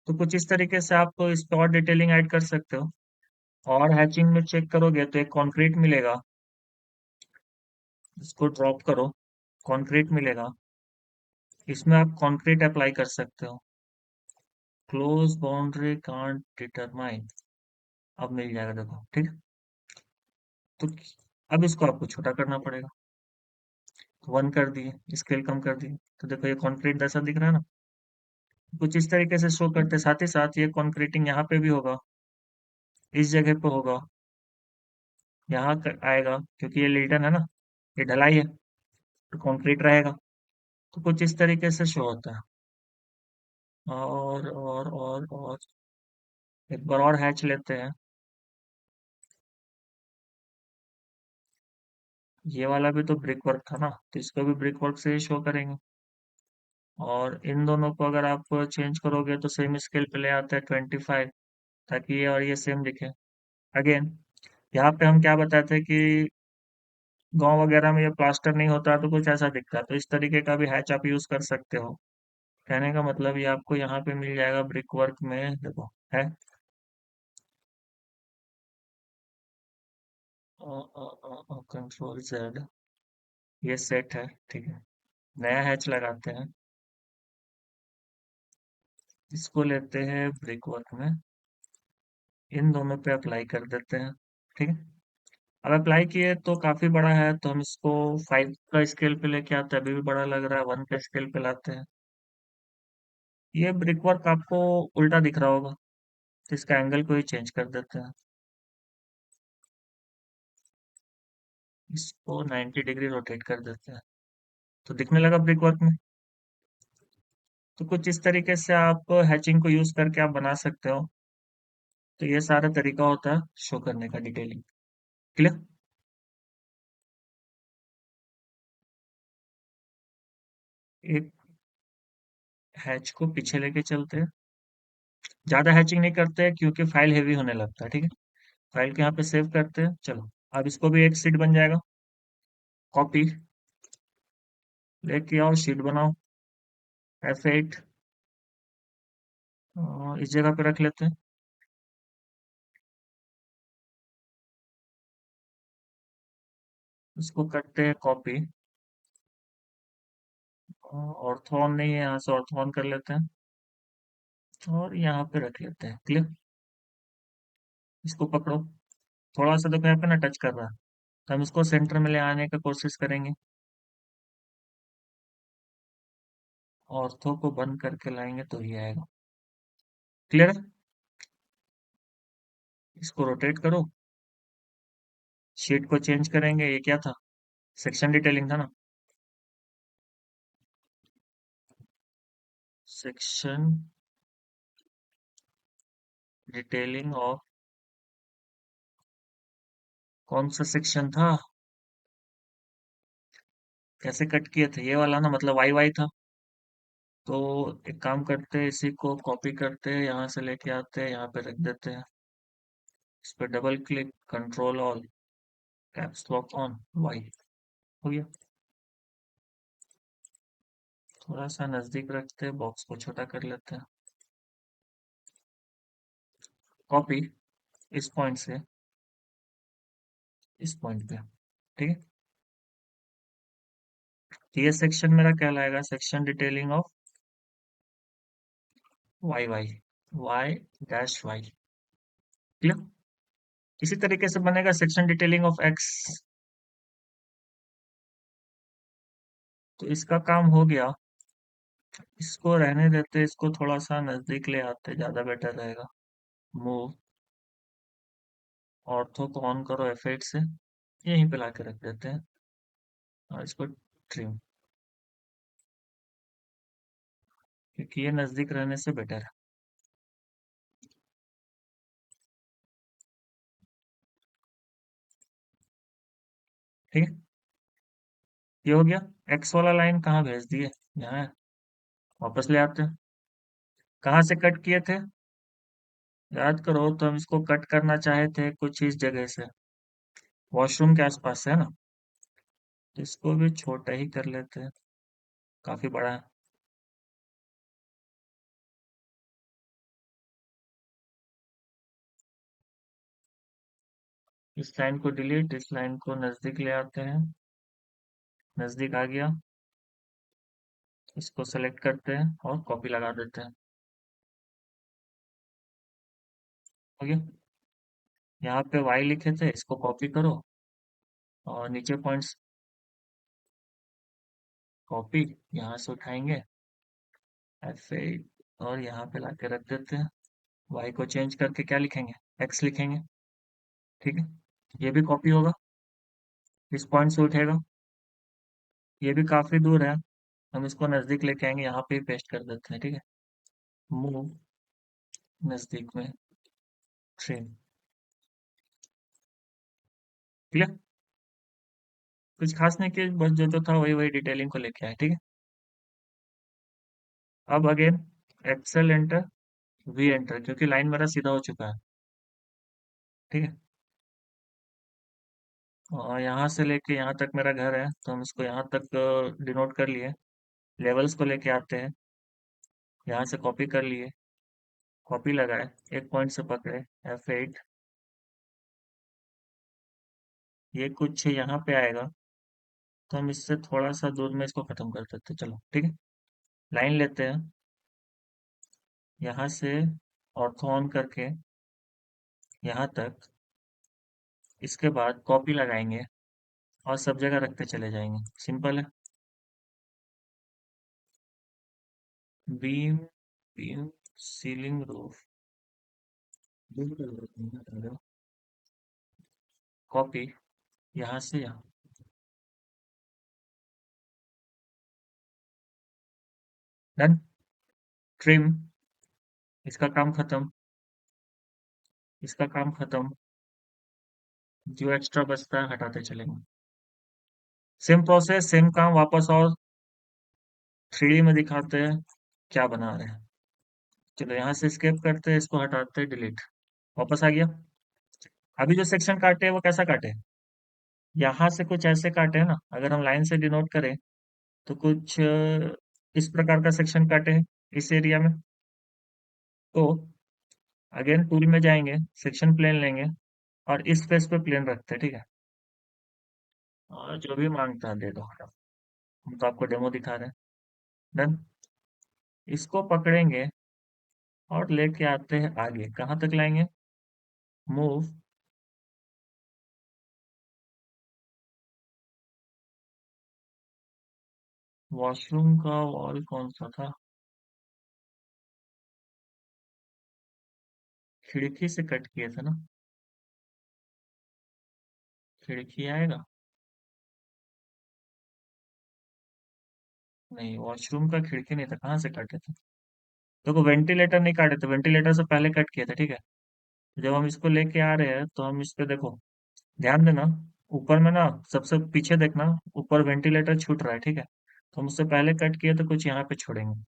तो कुछ इस तरीके से आप इस पे और डिटेलिंग ऐड कर सकते हो। और हैचिंग में चेक करोगे तो एक कंक्रीट मिलेगा, इसको ड्रॉप करो, कंक्रीट मिलेगा। इसमें आप कंक्रीट अप्लाई कर सकते हो। क्लोज बाउंड्री कांट डिटरमाइन, अब मिल जाएगा देखो, ठीक है। तो अब इसको आपको छोटा करना पड़ेगा। 1 कर दिए, स्केल कम कर दिए, तो देखो ये कंक्रीट जैसा दिख रहा है ना। कुछ इस तरीके से शो करते, साथ ही साथ ये कंक्रीटिंग यहाँ पे भी होगा, इस जगह पे होगा, यहाँ आएगा, क्योंकि ये लिंटन है ना, ये ढलाई है, तो कंक्रीट रहेगा। तो कुछ इस तरीके से शो होता है। और एक बार और हैच लेते हैं। ये वाला भी तो ब्रिक वर्क था ना, तो इसको भी ब्रिक वर्क से ही शो करेंगे। और इन दोनों को अगर आप चेंज करोगे तो सेम स्केल पे ले आते हैं 25, ताकि ये और ये सेम दिखे। अगेन यहाँ पे हम क्या बताते हैं कि गांव वगैरह में ये प्लास्टर नहीं होता तो कुछ ऐसा दिखता है, तो इस तरीके का भी हैच आप यूज कर सकते हो। कहने का मतलब ये आपको यहाँ पे मिल जाएगा ब्रिक वर्क में, देखो है कंट्रोल Z, ये सेट है, ठीक है। नया हैच लगाते हैं, इसको लेते हैं ब्रिक वर्क में, इन दोनों पे अप्लाई कर देते हैं, ठीक है। अब अप्लाई किए तो काफी बड़ा है, तो हम इसको 5 का स्केल पे लेके आते हैं, अभी भी बड़ा लग रहा है, 1 का स्केल पे लाते हैं। ये ब्रिक वर्क आपको उल्टा दिख रहा होगा, तो इसका एंगल को ही चेंज कर देते हैं, इसको 90 डिग्री रोटेट कर देते हैं, तो दिखने लगा ब्रिक वर्क में। तो कुछ इस तरीके से आप हैचिंग को यूज करके आप बना सकते हो। तो ये सारा तरीका होता है शो करने का, डिटेलिंग। क्लियर। एक हैच को पीछे लेके चलते हैं, ज्यादा हैचिंग नहीं करते हैं क्योंकि फाइल हेवी होने लगता है, ठीक है। फाइल के यहाँ पे सेव करते हैं, चलो। अब इसको भी एक शीट बन जाएगा, कॉपी लेके आओ, शीट बनाओ, F8 इस जगह पे रख लेते हैं, इसको करते हैं कॉपी, ऑर्थोन नहीं है, यहाँ से ऑर्थोन कर लेते हैं और यहाँ पे रख लेते हैं। क्लियर। इसको पकड़ो, थोड़ा सा देखो यहाँ पे ना टच कर रहा है, तो हम इसको सेंटर में ले आने का कोशिश करेंगे, ऑर्थो को बंद करके लाएंगे तो ही आएगा। क्लियर है। इसको रोटेट करो, शीट को चेंज करेंगे, ये क्या था, सेक्शन डिटेलिंग था ना, सेक्शन डिटेलिंग ऑफ, कौन सा सेक्शन था, कैसे कट किए थे, ये वाला ना, मतलब वाई वाई था। तो एक काम करते हैं, इसी को कॉपी करते हैं, यहाँ से लेके आते हैं, यहाँ पे रख देते हैं, इस पर double click, control all, caps lock on, Y, हो गया। थोड़ा सा नजदीक रखते हैं, बॉक्स को छोटा कर लेते हैं, कॉपी इस पॉइंट से इस पॉइंट पे, ठीक है। तो ये सेक्शन मेरा कहलाएगा section detailing of Y Y, Y dash Y. Clear. इसी तरीके से बनेगा सेक्शन डिटेलिंग ऑफ एक्स। तो इसका काम हो गया, इसको रहने देते, इसको थोड़ा सा नजदीक ले आते, ज्यादा बेटर रहेगा। मूव, ऑर्थो को ऑन करो F8 से, यहीं पे लाके रख देते हैं और इसको ट्रिम, क्योंकि ये नजदीक रहने से बेटर है, ठीक है। ये हो गया। एक्स वाला लाइन कहाँ भेज दिए, यहाँ है। वापस ले आते हैं, कहाँ से कट किए थे, याद करो, तो हम इसको कट करना चाहे थे कुछ इस जगह से, वॉशरूम के आसपास से, है ना। तो इसको भी छोटा ही कर लेते हैं, काफी बड़ा है। इस लाइन को डिलीट, इस लाइन को नजदीक ले आते हैं, नजदीक आ गया, इसको सेलेक्ट करते हैं और कॉपी लगा देते हैं, हो गया। यहाँ पे y लिखे थे, इसको कॉपी करो और नीचे पॉइंट्स, कॉपी, यहाँ से उठाएंगे F8 और यहाँ पे लाके रख देते हैं, y को चेंज करके क्या लिखेंगे, x लिखेंगे, ठीक है। ये भी कॉपी होगा, इस पॉइंट से उठेगा, ये भी काफी दूर है, हम इसको नजदीक लेके आएंगे, यहाँ पे पेस्ट कर देते हैं, ठीक है। मूव, नजदीक में, ट्रिम। क्लियर। कुछ खास नहीं किया, बस जो जो था वही वही डिटेलिंग को लेके आए, ठीक है। अब again XL enter, V enter, क्योंकि लाइन मेरा सीधा हो चुका है। ठीक है। और यहाँ से लेके यहाँ तक मेरा घर है, तो हम इसको यहाँ तक डिनोट कर लिए। लेवल्स को लेके आते हैं, यहाँ से कॉपी कर लिए, कॉपी लगाए, एक पॉइंट से पकड़े, F8, ये कुछ यहाँ पे आएगा, तो हम इससे थोड़ा सा दूर में इसको खत्म कर देते हैं। चलो ठीक है। लाइन लेते हैं, यहाँ से ऑर्थो ऑन करके यहाँ तक, इसके बाद कॉपी लगाएंगे और सब जगह रखते चले जाएंगे। सिंपल है। Beam, beam, ceiling, roof, copy, यहाँ से यहाँ, डन। ट्रिम, इसका काम खत्म, इसका काम खत्म। जो एक्स्ट्रा बचता है हटाते चलेंगे। सेम प्रोसेस, सेम काम वापस, और 3D में दिखाते हैं क्या बना रहे हैं। चलो यहाँ से स्केप करते हैं, इसको हटाते हैं, डिलीट, वापस आ गया। अभी जो सेक्शन काटे हैं वो कैसा काटे हैं? यहाँ से कुछ ऐसे काटे हैं ना, अगर हम लाइन से डिनोट करें तो कुछ इस प्रकार का सेक्शन काटे हैं इस एरिया में। तो अगेन टूल में जाएंगे, सेक्शन प्लेन लेंगे और इस फेस पे प्लेन रखते हैं। ठीक है। और जो भी मांगता है दे दो, हम तो आपको डेमो दिखा रहे हैं। डन। इसको पकड़ेंगे और लेके आते हैं आगे, कहाँ तक लाएंगे? मूव, वॉशरूम का वॉल कौन सा था? खिड़की से कट किए थे ना, खिड़की आएगा। नहीं, वॉशरूम का खिड़की नहीं था, कहाँ से काटे थे? देखो वेंटिलेटर नहीं काटे थे, वेंटिलेटर से पहले कट किए थे। ठीक है। जब हम इसको लेके आ रहे हैं तो हम इस पे देखो, ध्यान देना, ऊपर में ना, सबसे पीछे देखना, ऊपर वेंटिलेटर छूट रहा है। ठीक है। तो हम उससे पहले कट किए तो कुछ यहाँ पे छोड़ेंगे।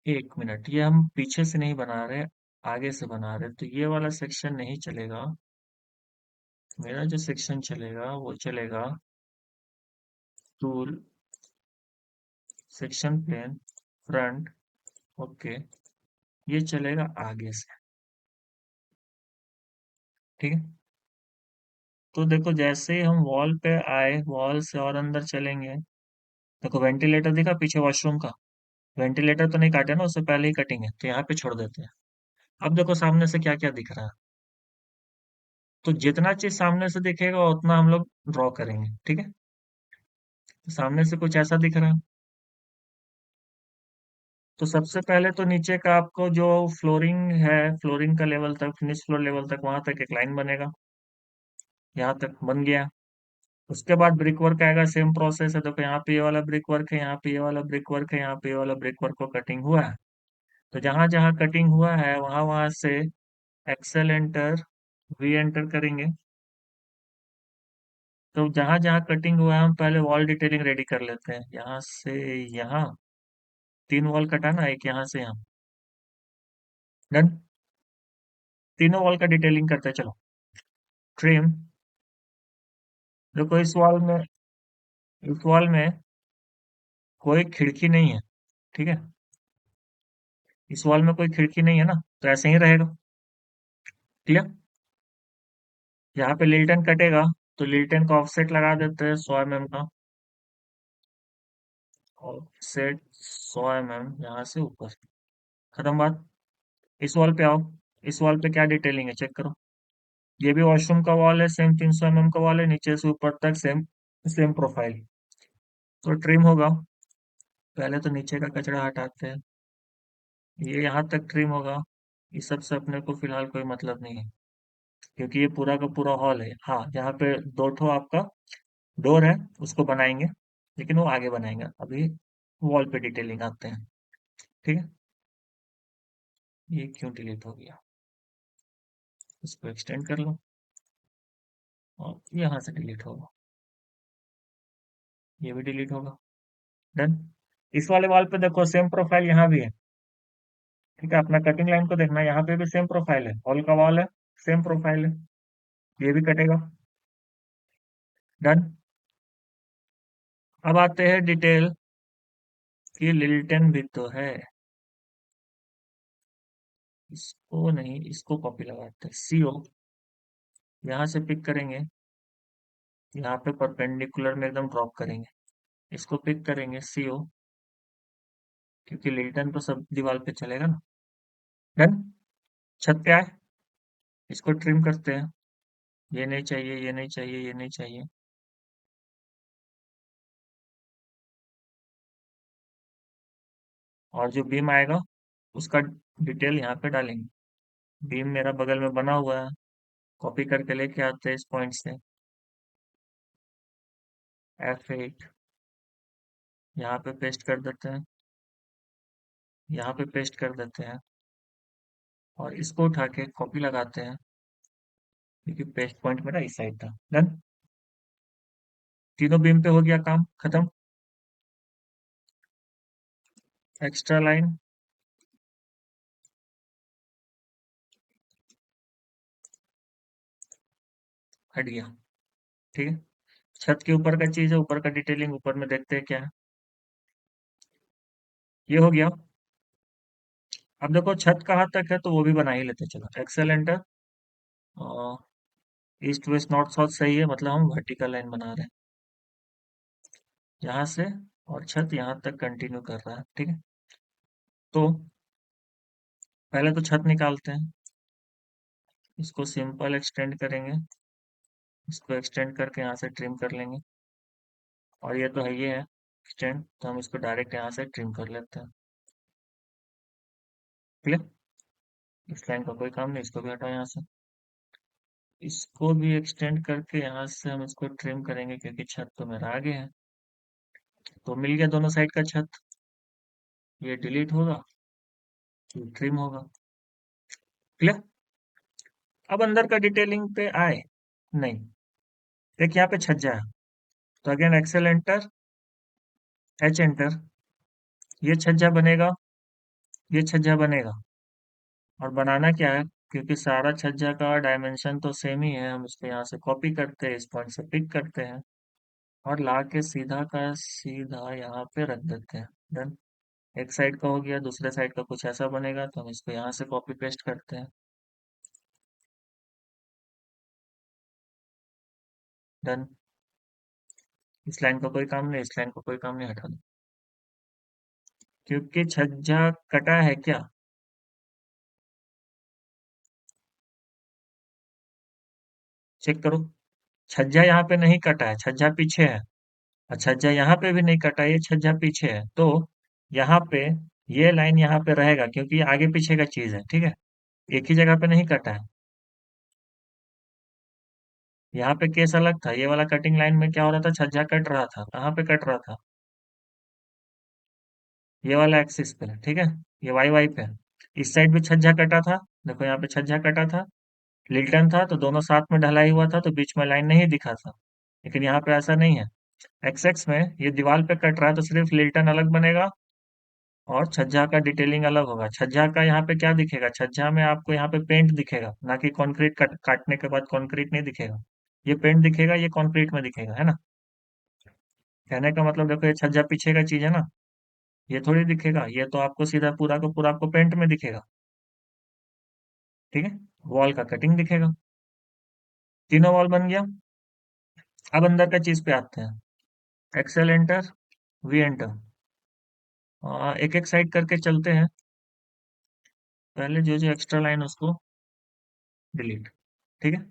1 मिनट, ये हम पीछे से नहीं बना रहे, आगे से बना रहे, तो ये वाला सेक्शन नहीं चलेगा। मेरा जो सेक्शन चलेगा वो चलेगा tool, section plane, front, okay, ये चलेगा आगे से। ठीक है। तो देखो जैसे ही हम वॉल पे आए, वॉल से और अंदर चलेंगे, देखो वेंटिलेटर दिखा पीछे वॉशरूम का, वेंटिलेटर तो नहीं काटे ना, उससे पहले ही कटिंग है, तो यहाँ पे छोड़ देते हैं। अब देखो सामने से क्या क्या दिख रहा है, तो जितना चीज सामने से दिखेगा उतना हम लोग ड्रॉ करेंगे। ठीक है। तो सामने से कुछ ऐसा दिख रहा है, तो सबसे पहले तो नीचे का आपको जो फ्लोरिंग है, फ्लोरिंग का लेवल तक, फिनिश फ्लोर लेवल तक, वहां तक एक लाइन बनेगा, यहाँ तक बन गया। उसके बाद ब्रिक वर्क आएगा, सेम प्रोसेस है। देखो यहाँ पे ये वाला ब्रिक वर्क है, यहाँ पे ये वाला ब्रिक वर्क है, यहाँ पे ये वाला ब्रिक वर्क को कटिंग हुआ है। तो जहां जहां कटिंग हुआ है वहां वहां से एक्सेल एंटर, वी एंटर करेंगे। तो जहां जहां कटिंग हुआ है हम पहले वॉल डिटेलिंग रेडी कर लेते हैं। यहाँ से यहाँ 3 वॉल कटाना, एक यहाँ से यहाँ, डन। तीनों वॉल का डिटेलिंग करते हैं। चलो ट्रिम, देखो इस वॉल में कोई खिड़की नहीं है। ठीक है। इस वॉल में कोई खिड़की नहीं है ना, तो ऐसे ही रहेगा। क्लियर। यहाँ पे लिल्टन कटेगा, तो लिल्टन का ऑफसेट लगा देते हैं 100 mm का, ऑफसेट 100 mm यहाँ से ऊपर। खत्म बात। इस वॉल पे आओ, इस वॉल पे क्या डिटेलिंग है चेक करो। ये भी वॉशरूम का वॉल है, सेम 300 mm का वॉल है, नीचे से ऊपर तक सेम, सेम प्रोफाइल। तो ट्रिम होगा, पहले तो नीचे का कचरा हटाते हैं, ये यहाँ तक ट्रिम होगा। इस सब से अपने को फिलहाल कोई मतलब नहीं है, क्योंकि ये पूरा का पूरा हॉल है। हाँ, यहाँ पे 2 ठो आपका डोर है, उसको बनाएंगे, लेकिन वो आगे बनाएंगे, अभी वॉल पे डिटेलिंग आते हैं। ठीक है। ये क्यों डिलीट हो गया, इसको एक्सटेंड कर लो और यहाँ से डिलीट होगा। ये भी डिलीट होगा। डन। इस वाले वॉल पे देखो सेम प्रोफाइल यहाँ भी है। ठीक है, अपना कटिंग लाइन को देखना, यहाँ पे भी सेम प्रोफाइल है, हॉल का वॉल है, सेम प्रोफाइल है, ये भी कटेगा। डन। अब आते हैं डिटेल कि लिल्टन भी तो है। इसको नहीं, इसको कॉपी लगाते हैं, सीओ यहाँ से पिक करेंगे, यहाँ पे परपेंडिकुलर में एकदम ड्रॉप करेंगे, इसको पिक करेंगे सीओ, क्योंकि लिल्टन तो सब दीवार पे चलेगा ना। डन। छत पे आए, इसको ट्रिम करते हैं, ये नहीं चाहिए, ये नहीं चाहिए, ये नहीं चाहिए। और जो बीम आएगा उसका डिटेल यहाँ पे डालेंगे। बीम मेरा बगल में बना हुआ है, कॉपी करके लेके आते हैं इस पॉइंट से, F8 यहाँ पे पेस्ट कर देते हैं, यहाँ पे पेस्ट कर देते हैं, और इसको उठा के कॉपी लगाते हैं, क्योंकि पेस्ट पॉइंट मेरा इस साइड था। डन। तीनों बीम पे हो गया काम खत्म। एक्स्ट्रा लाइन, हट गया। ठीक है, छत के ऊपर का चीज है, ऊपर का डिटेलिंग ऊपर में देखते हैं क्या है। ये हो गया। अब देखो छत कहाँ तक है तो वो भी बना ही लेते हैं। चलो XL enter. East west north south सही है, मतलब हम वर्टिकल लाइन बना रहे हैं यहाँ से, और छत यहाँ तक कंटिन्यू कर रहा है। ठीक है, तो पहले तो छत निकालते हैं, इसको सिंपल एक्सटेंड करेंगे, इसको एक्सटेंड करके यहाँ से ट्रिम कर लेंगे, और ये तो है, ये है एक्सटेंड, तो हम इसको डायरेक्ट यहाँ से ट्रिम कर लेते हैं। क्लियर। इस लाइन का कोई काम नहीं, इसको भी हटाओ यहाँ से, इसको भी एक्सटेंड करके यहाँ से हम इसको ट्रिम करेंगे, क्योंकि छत तो मेरा आगे है। तो मिल गया दोनों साइड का छत, ये डिलीट होगा, ये ट्रिम होगा। क्लियर। अब अंदर का डिटेलिंग पे आए, नहीं, देख यहाँ पे छज्जा है, तो again XL enter, H enter, ये छज्जा बनेगा, ये छज्जा बनेगा। और बनाना क्या है, क्योंकि सारा छज्जा का डायमेंशन तो सेम ही है, हम इसको यहाँ से कॉपी करते हैं, इस पॉइंट से पिक करते हैं, और ला के सीधा का सीधा यहाँ पे रख देते हैं। डन। एक साइड का हो गया, दूसरे साइड का कुछ ऐसा बनेगा, तो हम इसको यहाँ से कॉपी पेस्ट करते हैं। डन। इस लाइन का कोई काम नहीं, इस लाइन का कोई काम नहीं, हटा दो, क्योंकि छज्जा कटा है क्या। चेक करो, छज्जा यहाँ पे नहीं कटा है, छज्जा पीछे है, और छज्जा यहाँ पे भी नहीं कटा, ये छज्जा पीछे है, तो यहाँ पे ये लाइन यहाँ पे रहेगा, क्योंकि ये आगे पीछे का चीज है। ठीक है, एक ही जगह पे नहीं कटा है। यहाँ पे केस अलग था, ये वाला कटिंग लाइन में क्या हो रहा था, छज्जा कट रहा था, कहाँ पे कट रहा था, ये वाला एक्सिस पे। ठीक है, ये वाई वाई पे। इस साइड भी छज्जा कटा था, देखो यहाँ पे छज्जा कटा था, लिल्टन था, तो दोनों साथ में ढलाई हुआ था, तो बीच में लाइन नहीं दिखा था। लेकिन यहाँ पे ऐसा नहीं है, एक्स एक्स में ये दीवार पे कट रहा है, तो सिर्फ लिल्टन अलग बनेगा, और छज्जा का डिटेलिंग अलग होगा। छज्जा का यहाँ पे क्या दिखेगा, छज्जा में आपको यहाँ पे पेंट दिखेगा, ना कि कंक्रीट काटने के बाद कंक्रीट नहीं दिखेगा, ये पेंट दिखेगा, ये कंक्रीट में दिखेगा, है ना। कहने का मतलब देखो, ये छज्जा पीछे का चीज है ना, ये थोड़ी दिखेगा, ये तो आपको सीधा पूरा का पूरा आपको पेंट में दिखेगा। ठीक है, वॉल का कटिंग दिखेगा। तीनों वॉल बन गया। अब अंदर का चीज पे आते हैं, एक्सेल एंटर, वी एंटर, एक एक साइड करके चलते हैं, पहले जो जो एक्स्ट्रा लाइन उसको डिलीट। ठीक है,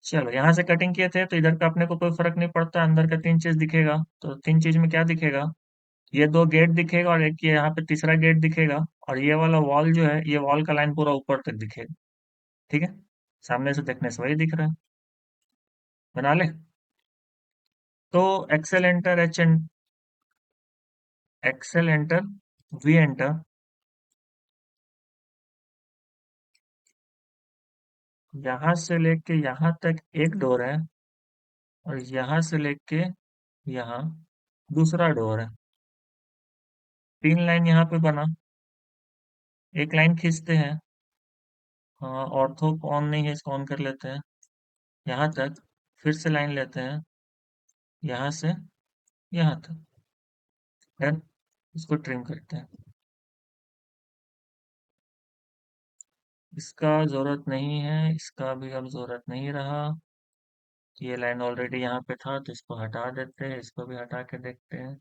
चलो यहाँ से कटिंग किए थे, तो इधर का अपने को कोई फर्क नहीं पड़ता, अंदर का तीन चीज दिखेगा, तो तीन चीज में क्या दिखेगा, ये दो गेट दिखेगा, और एक ये यहाँ पे तीसरा गेट दिखेगा, और ये वाला वॉल जो है, ये वॉल का लाइन पूरा ऊपर तक दिखेगा। ठीक है, सामने से देखने से वही दिख रहा है। बना ले। तो XL enter, XL enter, V enter, यहाँ से लेके यहाँ तक एक डोर है, और यहाँ से लेके यहाँ दूसरा डोर है। 3 लाइन यहाँ पे बना। एक लाइन खींचते हैं। हाँ, ऑर्थो ऑन नहीं है, इसको ऑन कर लेते हैं। यहाँ तक। फिर से लाइन लेते हैं। यहाँ से यहाँ तक। डन। इसको ट्रिम करते हैं। इसका जरूरत नहीं है, इसका भी अब जरूरत नहीं रहा। ये लाइन ऑलरेडी यहाँ पे था तो इसको हटा देते हैं, इसको भी हटा के देखते हैं।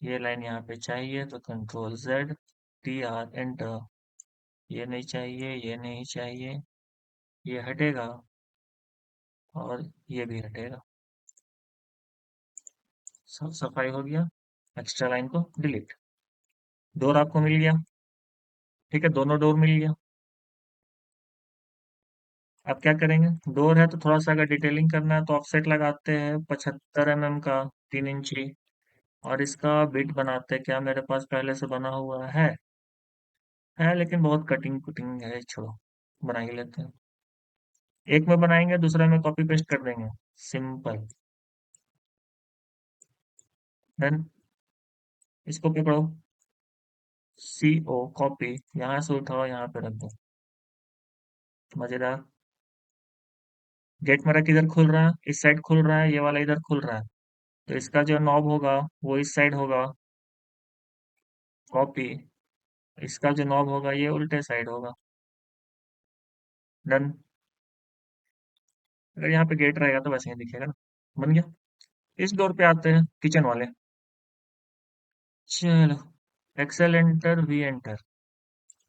ये लाइन यहाँ पे चाहिए तो Ctrl Z, T R, enter. ये नहीं चाहिए, ये नहीं चाहिए। ये हटेगा। और ये भी हटेगा। सब सफाई हो गया। एक्स्ट्रा लाइन को डिलीट। डोर आपको मिल गया। ठीक है, दोनों डोर मिल गया। अब क्या करेंगे? डोर है तो थोड़ा सा अगर डिटेलिंग करना है तो ऑफसेट लगाते हैं 75 mm का, 3 इंची। और इसका बिट बनाते हैं। क्या मेरे पास पहले से बना हुआ है लेकिन बहुत कटिंग कुटिंग है, छोड़ो। बना ही लेते हैं। एक में बनाएंगे, दूसरे में कॉपी पेस्ट कर देंगे। सिंपल। देन इसको पकड़ो। कॉपी। यहाँ से उठाओ, यहाँ पे रख दो। मजेदार। गेट मेरा किधर खुल रहा है? इस साइड खुल रहा है, ये वाला इधर खुल रहा है। तो इसका जो नॉब होगा वो इस साइड होगा। कॉपी। इसका जो नॉब होगा ये उल्टे साइड होगा। डन। अगर यहाँ पे गेट रहेगा तो वैसे ही दिखेगा ना। बन गया। इस डोर पे आते हैं, किचन वाले। चलो। XL enter, V enter.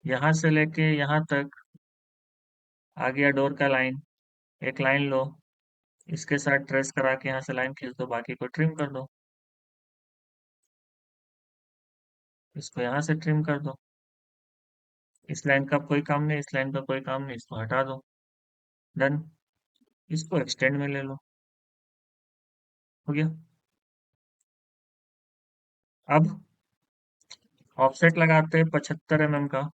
यहाँ से लेके यहाँ तक आ गया डोर का लाइन। एक लाइन लो। इसके साथ ट्रेस करा के यहाँ से लाइन खींच दो, बाकी को ट्रिम कर दो। इसको यहाँ से ट्रिम कर दो। इस लाइन का कोई काम नहीं, इस लाइन का कोई काम नहीं, इसको हटा दो। डन। इसको एक्सटेंड में ले लो। हो गया। अब ऑफसेट लगाते हैं 75 mm का।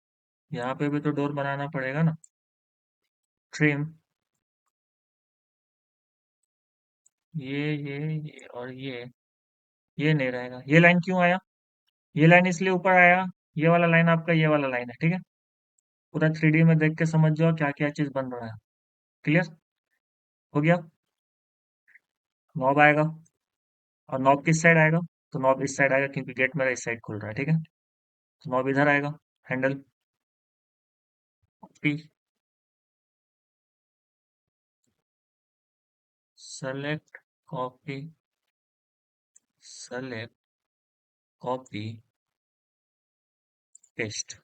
यहाँ पे भी तो डोर बनाना पड़ेगा ना। ट्रिम। ये और ये नहीं रहेगा। ये लाइन क्यों आया? ये लाइन इसलिए ऊपर आया। ये वाला लाइन आपका ये वाला लाइन है, ठीक है। पूरा 3D में देख के समझ जाओ क्या क्या चीज बन रहा है। क्लियर? हो गया। नॉब आएगा। और नॉब किस साइड आएगा? तो नॉब इस साइड आएगा क्योंकि गेट मेरा इस साइड खुल रहा है, ठीक है। तो नॉब इधर आएगा। Handle. P. Select. Copy. Select. Copy. Paste.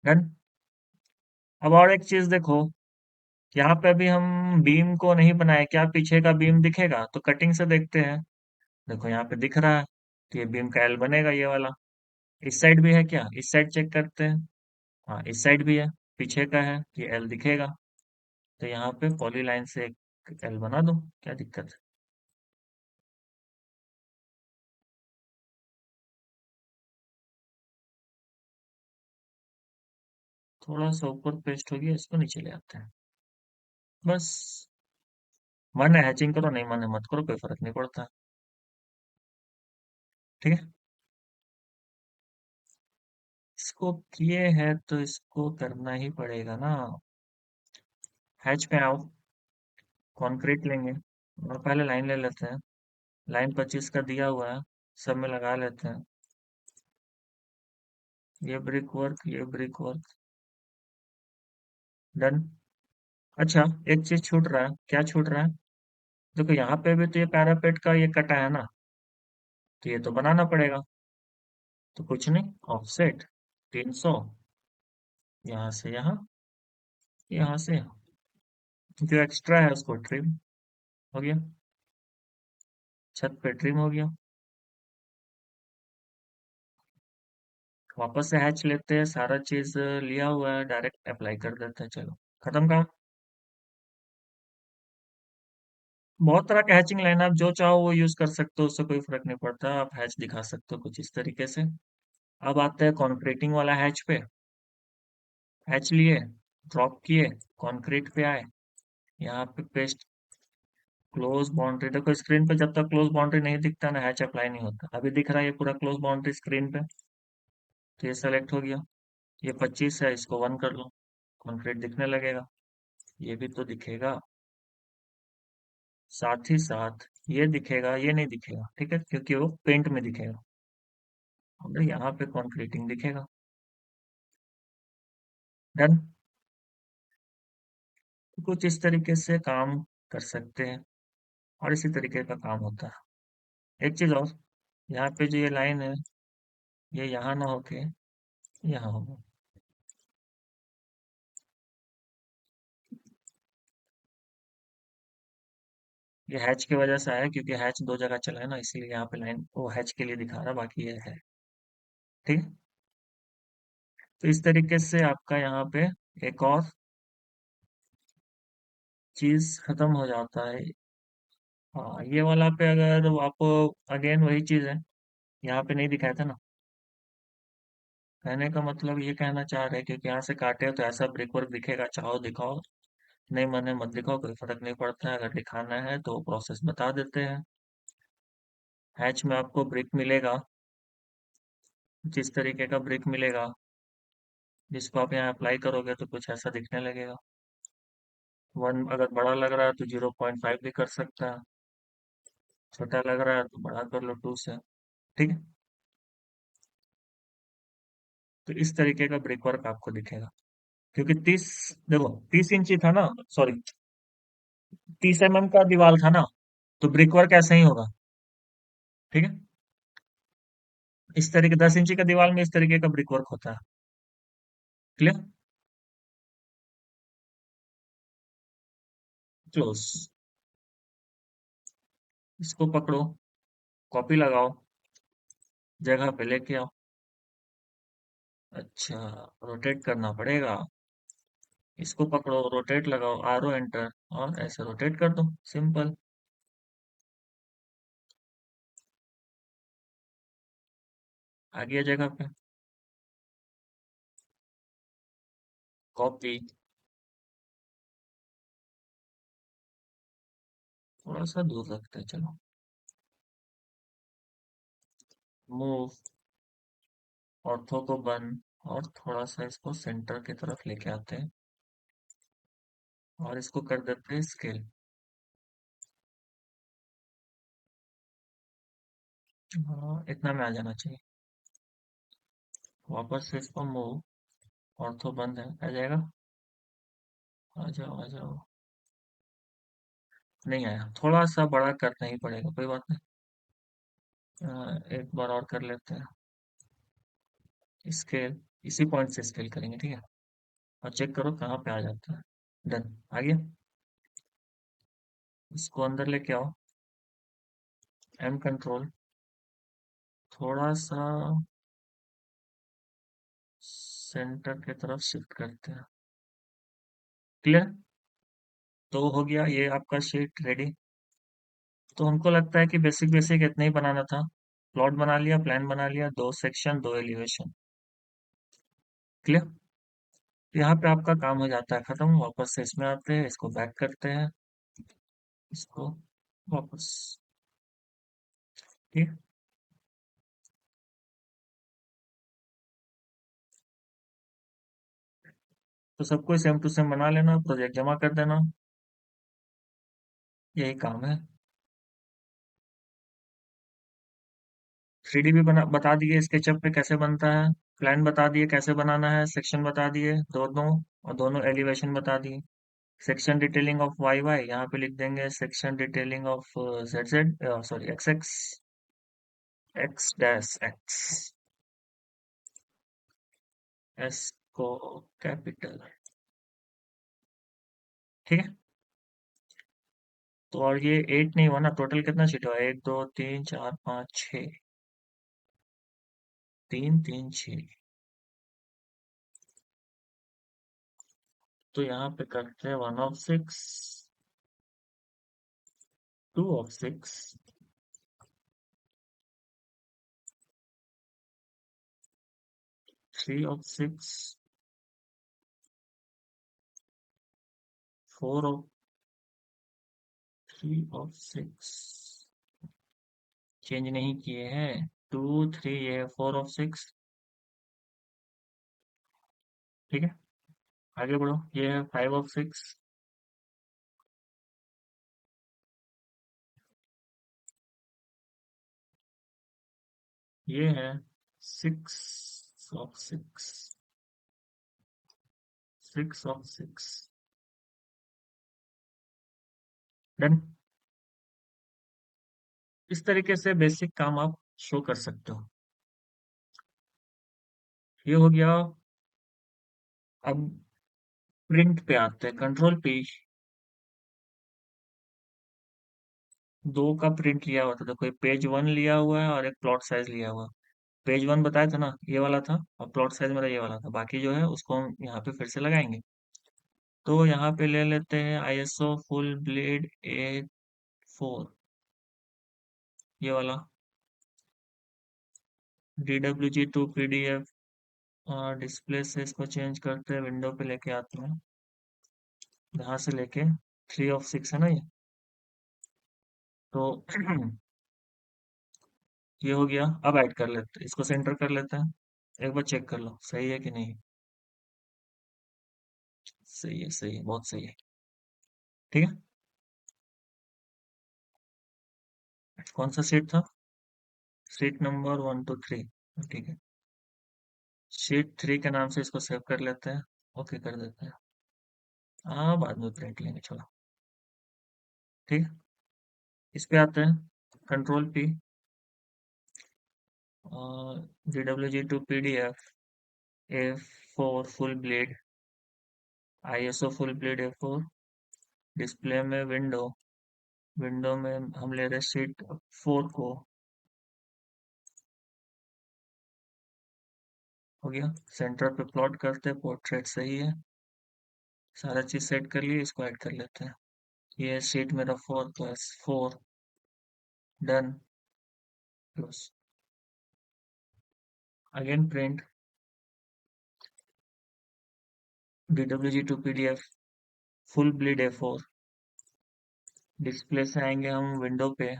Done. अब और एक चीज देखो। यहाँ पे अभी हम बीम को नहीं बनाए, क्या पीछे का बीम दिखेगा? तो कटिंग से देखते हैं। देखो यहाँ पे दिख रहा है। तो ये बीम का एल बनेगा, ये वाला। इस साइड भी है क्या? इस साइड चेक करते हैं। हाँ, इस साइड भी है। पीछे का है, ये एल दिखेगा। तो यहाँ पे पॉली लाइन से एक एल बना दो। क्या दिक्कत है? थोड़ा सा ऊपर पेस्ट हो गया, इसको नीचे ले आते हैं। बस। मन है हैचिंग करो, नहीं मन है मत करो, कोई फर्क नहीं पड़ता। ठीक है। इसको किए हैं तो इसको करना ही पड़ेगा ना। हैच पे आओ। कंक्रीट लेंगे। और पहले लाइन ले लेते हैं। लाइन 25 का दिया हुआ है। सब में लगा लेते हैं। ये ब्रिक वर्क, ये ब्रिक वर्क। डन। अच्छा। एक चीज छूट रहा है, क्या छूट रहा है? देखो यहाँ पे भी तो ये पैरापेट का ये कटा है ना। तो ये तो बनाना पड़ेगा। तो कुछ नहीं, ऑफसेट 300। यहाँ से यहाँ, यहाँ से यहाँ। जो एक्स्ट्रा है उसको ट्रिम। हो गया। छत पे ट्रिम हो गया। वापस से हैच लेते हैं, सारा चीज लिया हुआ है, डायरेक्ट अप्लाई कर देते हैं, चलो। खत्म काम। बहुत तरह का हैचिंग लाइन, आप जो चाहो वो यूज कर सकते हो, उससे कोई फर्क नहीं पड़ता, आप हैच दिखा सकते हो कुछ इस तरीके से। अब आते हैं कॉन्क्रीटिंग वाला हैच पे। हैच लिए। ड्रॉप किए। कॉन्क्रीट पे आए। यहाँ पे पेस्ट। क्लोज बाउंड्री देखो स्क्रीन पे जब तक क्लोज बाउंड्री नहीं दिखता ना हैच अप्लाई नहीं होता। अभी दिख रहा है ये पूरा क्लोज बाउंड्री स्क्रीन पे। तो ये सेलेक्ट हो गया। ये 25 है, इसको 1 कर लो। कंक्रीट दिखने लगेगा। ये भी तो दिखेगा। साथ ही साथ ये दिखेगा, ये नहीं दिखेगा, ठीक है, क्योंकि वो पेंट में दिखेगा। और यहाँ पे कंक्रीटिंग दिखेगा। डन। तो कुछ इस तरीके से काम कर सकते हैं और इसी तरीके का काम होता है। एक चीज और, यहाँ पे जो ये लाइन है ये यहाँ ना होके यहाँ होगा। ये हैच की वजह से आया क्योंकि हैच दो जगह चला है ना, इसलिए यहाँ पे लाइन वो हैच के लिए दिखा रहा, बाकी ये है। ठीक है। तो इस तरीके से आपका यहाँ पे एक और चीज खत्म हो जाता है। हाँ, ये वाला पे अगर आप अगेन वही चीज है, यहाँ पे नहीं दिखाया था ना। कहने का मतलब ये कहना चाह रहे हैं क्योंकि यहाँ से काटे तो ऐसा ब्रिक वर्क दिखेगा, चाहो दिखाओ नहीं मने मत दिखाओ, कोई फर्क नहीं पड़ता है। अगर दिखाना है तो प्रोसेस बता देते हैं। हैच में आपको ब्रिक मिलेगा, जिस तरीके का ब्रिक मिलेगा, जिसको आप यहाँ अप्लाई करोगे तो कुछ ऐसा दिखने लगेगा। 1 अगर बड़ा लग रहा है तो 0.5 भी कर सकता है, छोटा लग रहा है तो बड़ा कर लो 2 से। ठीक है। तो इस तरीके का ब्रिक वर्क आपको दिखेगा क्योंकि 30, देखो 30 इंची था ना, सॉरी 30 mm का दीवार था ना, तो ब्रिक वर्क ऐसा ही होगा। ठीक है। इस तरीके 10 इंची का दीवार में इस तरीके का ब्रिक वर्क होता है। क्लियर। क्लोज। इसको पकड़ो, कॉपी लगाओ, जगह पे लेके आओ। अच्छा, रोटेट करना पड़ेगा। इसको पकड़ो, रोटेट लगाओ, आरो एंटर, और ऐसे रोटेट कर दो, सिंपल। आ गया जगह पे। कॉपी, थोड़ा सा दूर रखते हैं, चलो। मूव, ऑर्थो को बंद, और थोड़ा सा इसको सेंटर की तरफ लेके आते हैं और इसको कर देते हैं स्केल। हाँ, इतना में आ जाना चाहिए। वापस से इसको मूव, ऑर्थो बंद है, आ जाएगा। आ जाओ आ जाओ। नहीं आया, थोड़ा सा बड़ा करना ही पड़ेगा, कोई बात नहीं। एक बार और कर लेते हैं स्केल। इसी पॉइंट से स्केल करेंगे, ठीक है। और चेक करो कहाँ पे आ जाता है। डन, आ गया। इसको अंदर लेके आओ, एम कंट्रोल, थोड़ा सा सेंटर की तरफ शिफ्ट करते हैं। क्लियर। तो हो गया ये आपका शीट रेडी। तो हमको लगता है कि बेसिक बेसिक इतना ही बनाना था। प्लॉट बना लिया, प्लान बना लिया, 2 सेक्शन 2 एलिवेशन। क्लियर। यहाँ पे आपका काम हो जाता है खत्म। वापस से इसमें आते हैं, इसको बैक करते हैं, इसको वापस। ठीक है? तो सबको सेम टू सेम बना लेना, प्रोजेक्ट जमा कर देना। यही काम है। 3D भी बना बता दिए, स्केचअप पे कैसे बनता है। प्लान बता दिए कैसे बनाना है, सेक्शन बता दिए दोनों, और दोनों एलिवेशन बता दिए। Section detailing of Y Y यहाँ पे लिख देंगे, section detailing of Z Z, sorry X X, X dash X, S को कैपिटल। ठीक है। तो और ये 8 नहीं हुआ ना, टोटल कितना शीट हुआ, 1 2 3 4 5 6, 3 3 6। तो यहाँ पे करते हैं 1 of 6, 2 of 6, 3 of 6, 4 of 3 of 6 change नहीं किए हैं। 2 3 ये है 4 of 6। ठीक है, आगे बढ़ो। ये है 5 of 6। ये है 6 of 6। 6 of 6 done. इस तरीके से बेसिक काम आप शो कर सकते हो। ये हो गया। अब प्रिंट पे आते हैं, कंट्रोल पी। दो का प्रिंट लिया हुआ था, तो कोई पेज 1 लिया हुआ है और एक प्लॉट साइज लिया हुआ है। पेज 1 बताया था ना, ये वाला था, और प्लॉट साइज मेरा ये वाला था। बाकी जो है उसको हम यहाँ पे फिर से लगाएंगे। तो यहाँ पे ले लेते हैं आईएसओ फुल ब्लेड A4, ये वाला। DWG2 PDF डिस्प्ले से इसको चेंज करते हैं, विंडो पे लेके आते हैं। यहाँ से लेके 3 of 6 है ना ये। तो ये हो गया। अब ऐड कर लेते हैं, इसको सेंटर कर लेते हैं। एक बार चेक कर लो सही है कि नहीं। सही है, सही है, बहुत सही है। ठीक है। कौन सा सीट था? Seat number 1 to 3। ठीक है। शीट 3 के नाम से इसको सेव कर लेते हैं। ओके कर देते हैं। हाँ, बाद में प्रिंट लेंगे, चलो। ठीक है। इस पे आते हैं, control P, DWG2 PDF A4 full blade, ISO full blade A4। Display में विंडो, विंडो में हम ले रहे शीट 4 को। हो गया। सेंटर पे प्लॉट करते हैं, पोर्ट्रेट सही है। सारा चीज सेट कर लिए, इसको ऐड कर लेते हैं। ये शीट मेरा 4+4। Done. Close. Again print DWG2 PDF full blade A4। Display से आएंगे हम विंडो पे,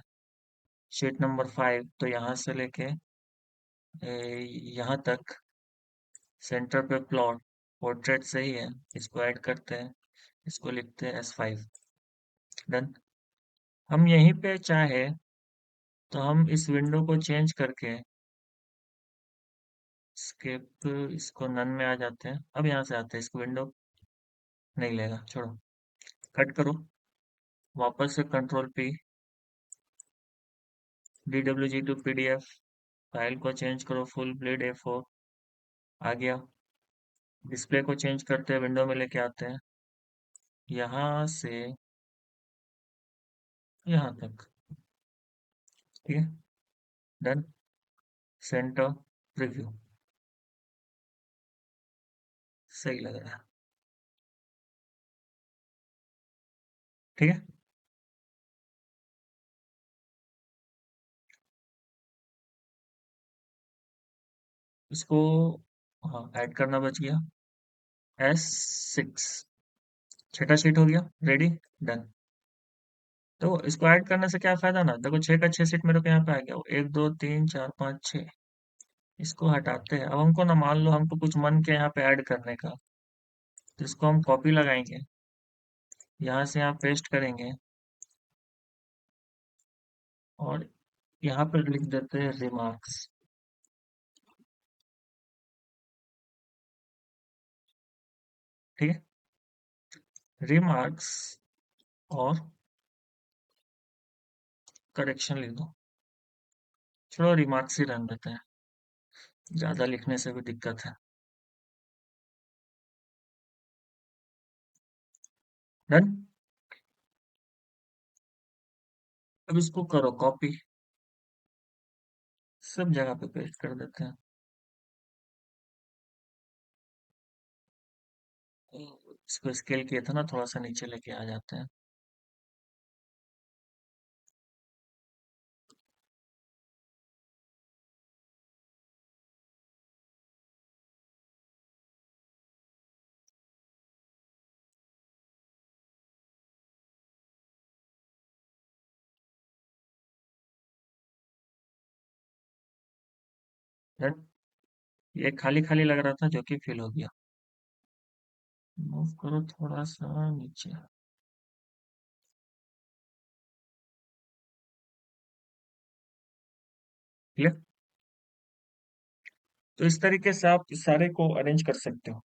शीट नंबर 5, तो यहाँ से लेके यहाँ तक सेंटर पे प्लॉट, पोर्ट्रेट सही है। इसको ऐड करते हैं, इसको लिखते हैं S5। डन। हम यहीं पे चाहे तो हम इस विंडो को चेंज करके स्केप, इसको नन में आ जाते हैं। अब यहाँ से आते हैं, इसको विंडो नहीं लेगा, छोड़ो। कट करो, वापस से control P, DWG2 PDF file को चेंज करो, फुल ब्लेड A4। आ गया। डिस्प्ले को चेंज करते हैं, विंडो में लेके आते हैं, यहाँ से यहाँ तक। ठीक है। डन। Centre preview. सही लग रहा है। ठीक है। इसको, हाँ, ऐड करना बच गया। S6 छठा शीट हो गया रेडी। डन। तो इसको ऐड करने से क्या फायदा ना, देखो 6 का 6 सीट मेरे को यहाँ पे आ गया। 1 2 3 4 5 6। इसको हटाते हैं। अब हमको ना, मान लो हमको कुछ मन के यहाँ पे ऐड करने का, तो इसको हम कॉपी लगाएंगे, यहाँ से यहाँ पेस्ट करेंगे, और यहाँ पर लिख देते हैं रिमार्क्स। ठीक है। रिमार्क्स और करेक्शन लिख दो। चलो रिमार्क्स ही रहने देते हैं, ज्यादा लिखने से भी दिक्कत है। डन। अब इसको करो कॉपी, सब जगह पे पेस्ट कर देते हैं। इसको स्केल किया था ना, थोड़ा सा नीचे लेके आ जाते हैं। यार, ये खाली खाली लग रहा था जो कि फिल हो गया। मूव करो थोड़ा सा नीचे। क्लियर। तो इस तरीके से आप सारे को अरेंज कर सकते हो।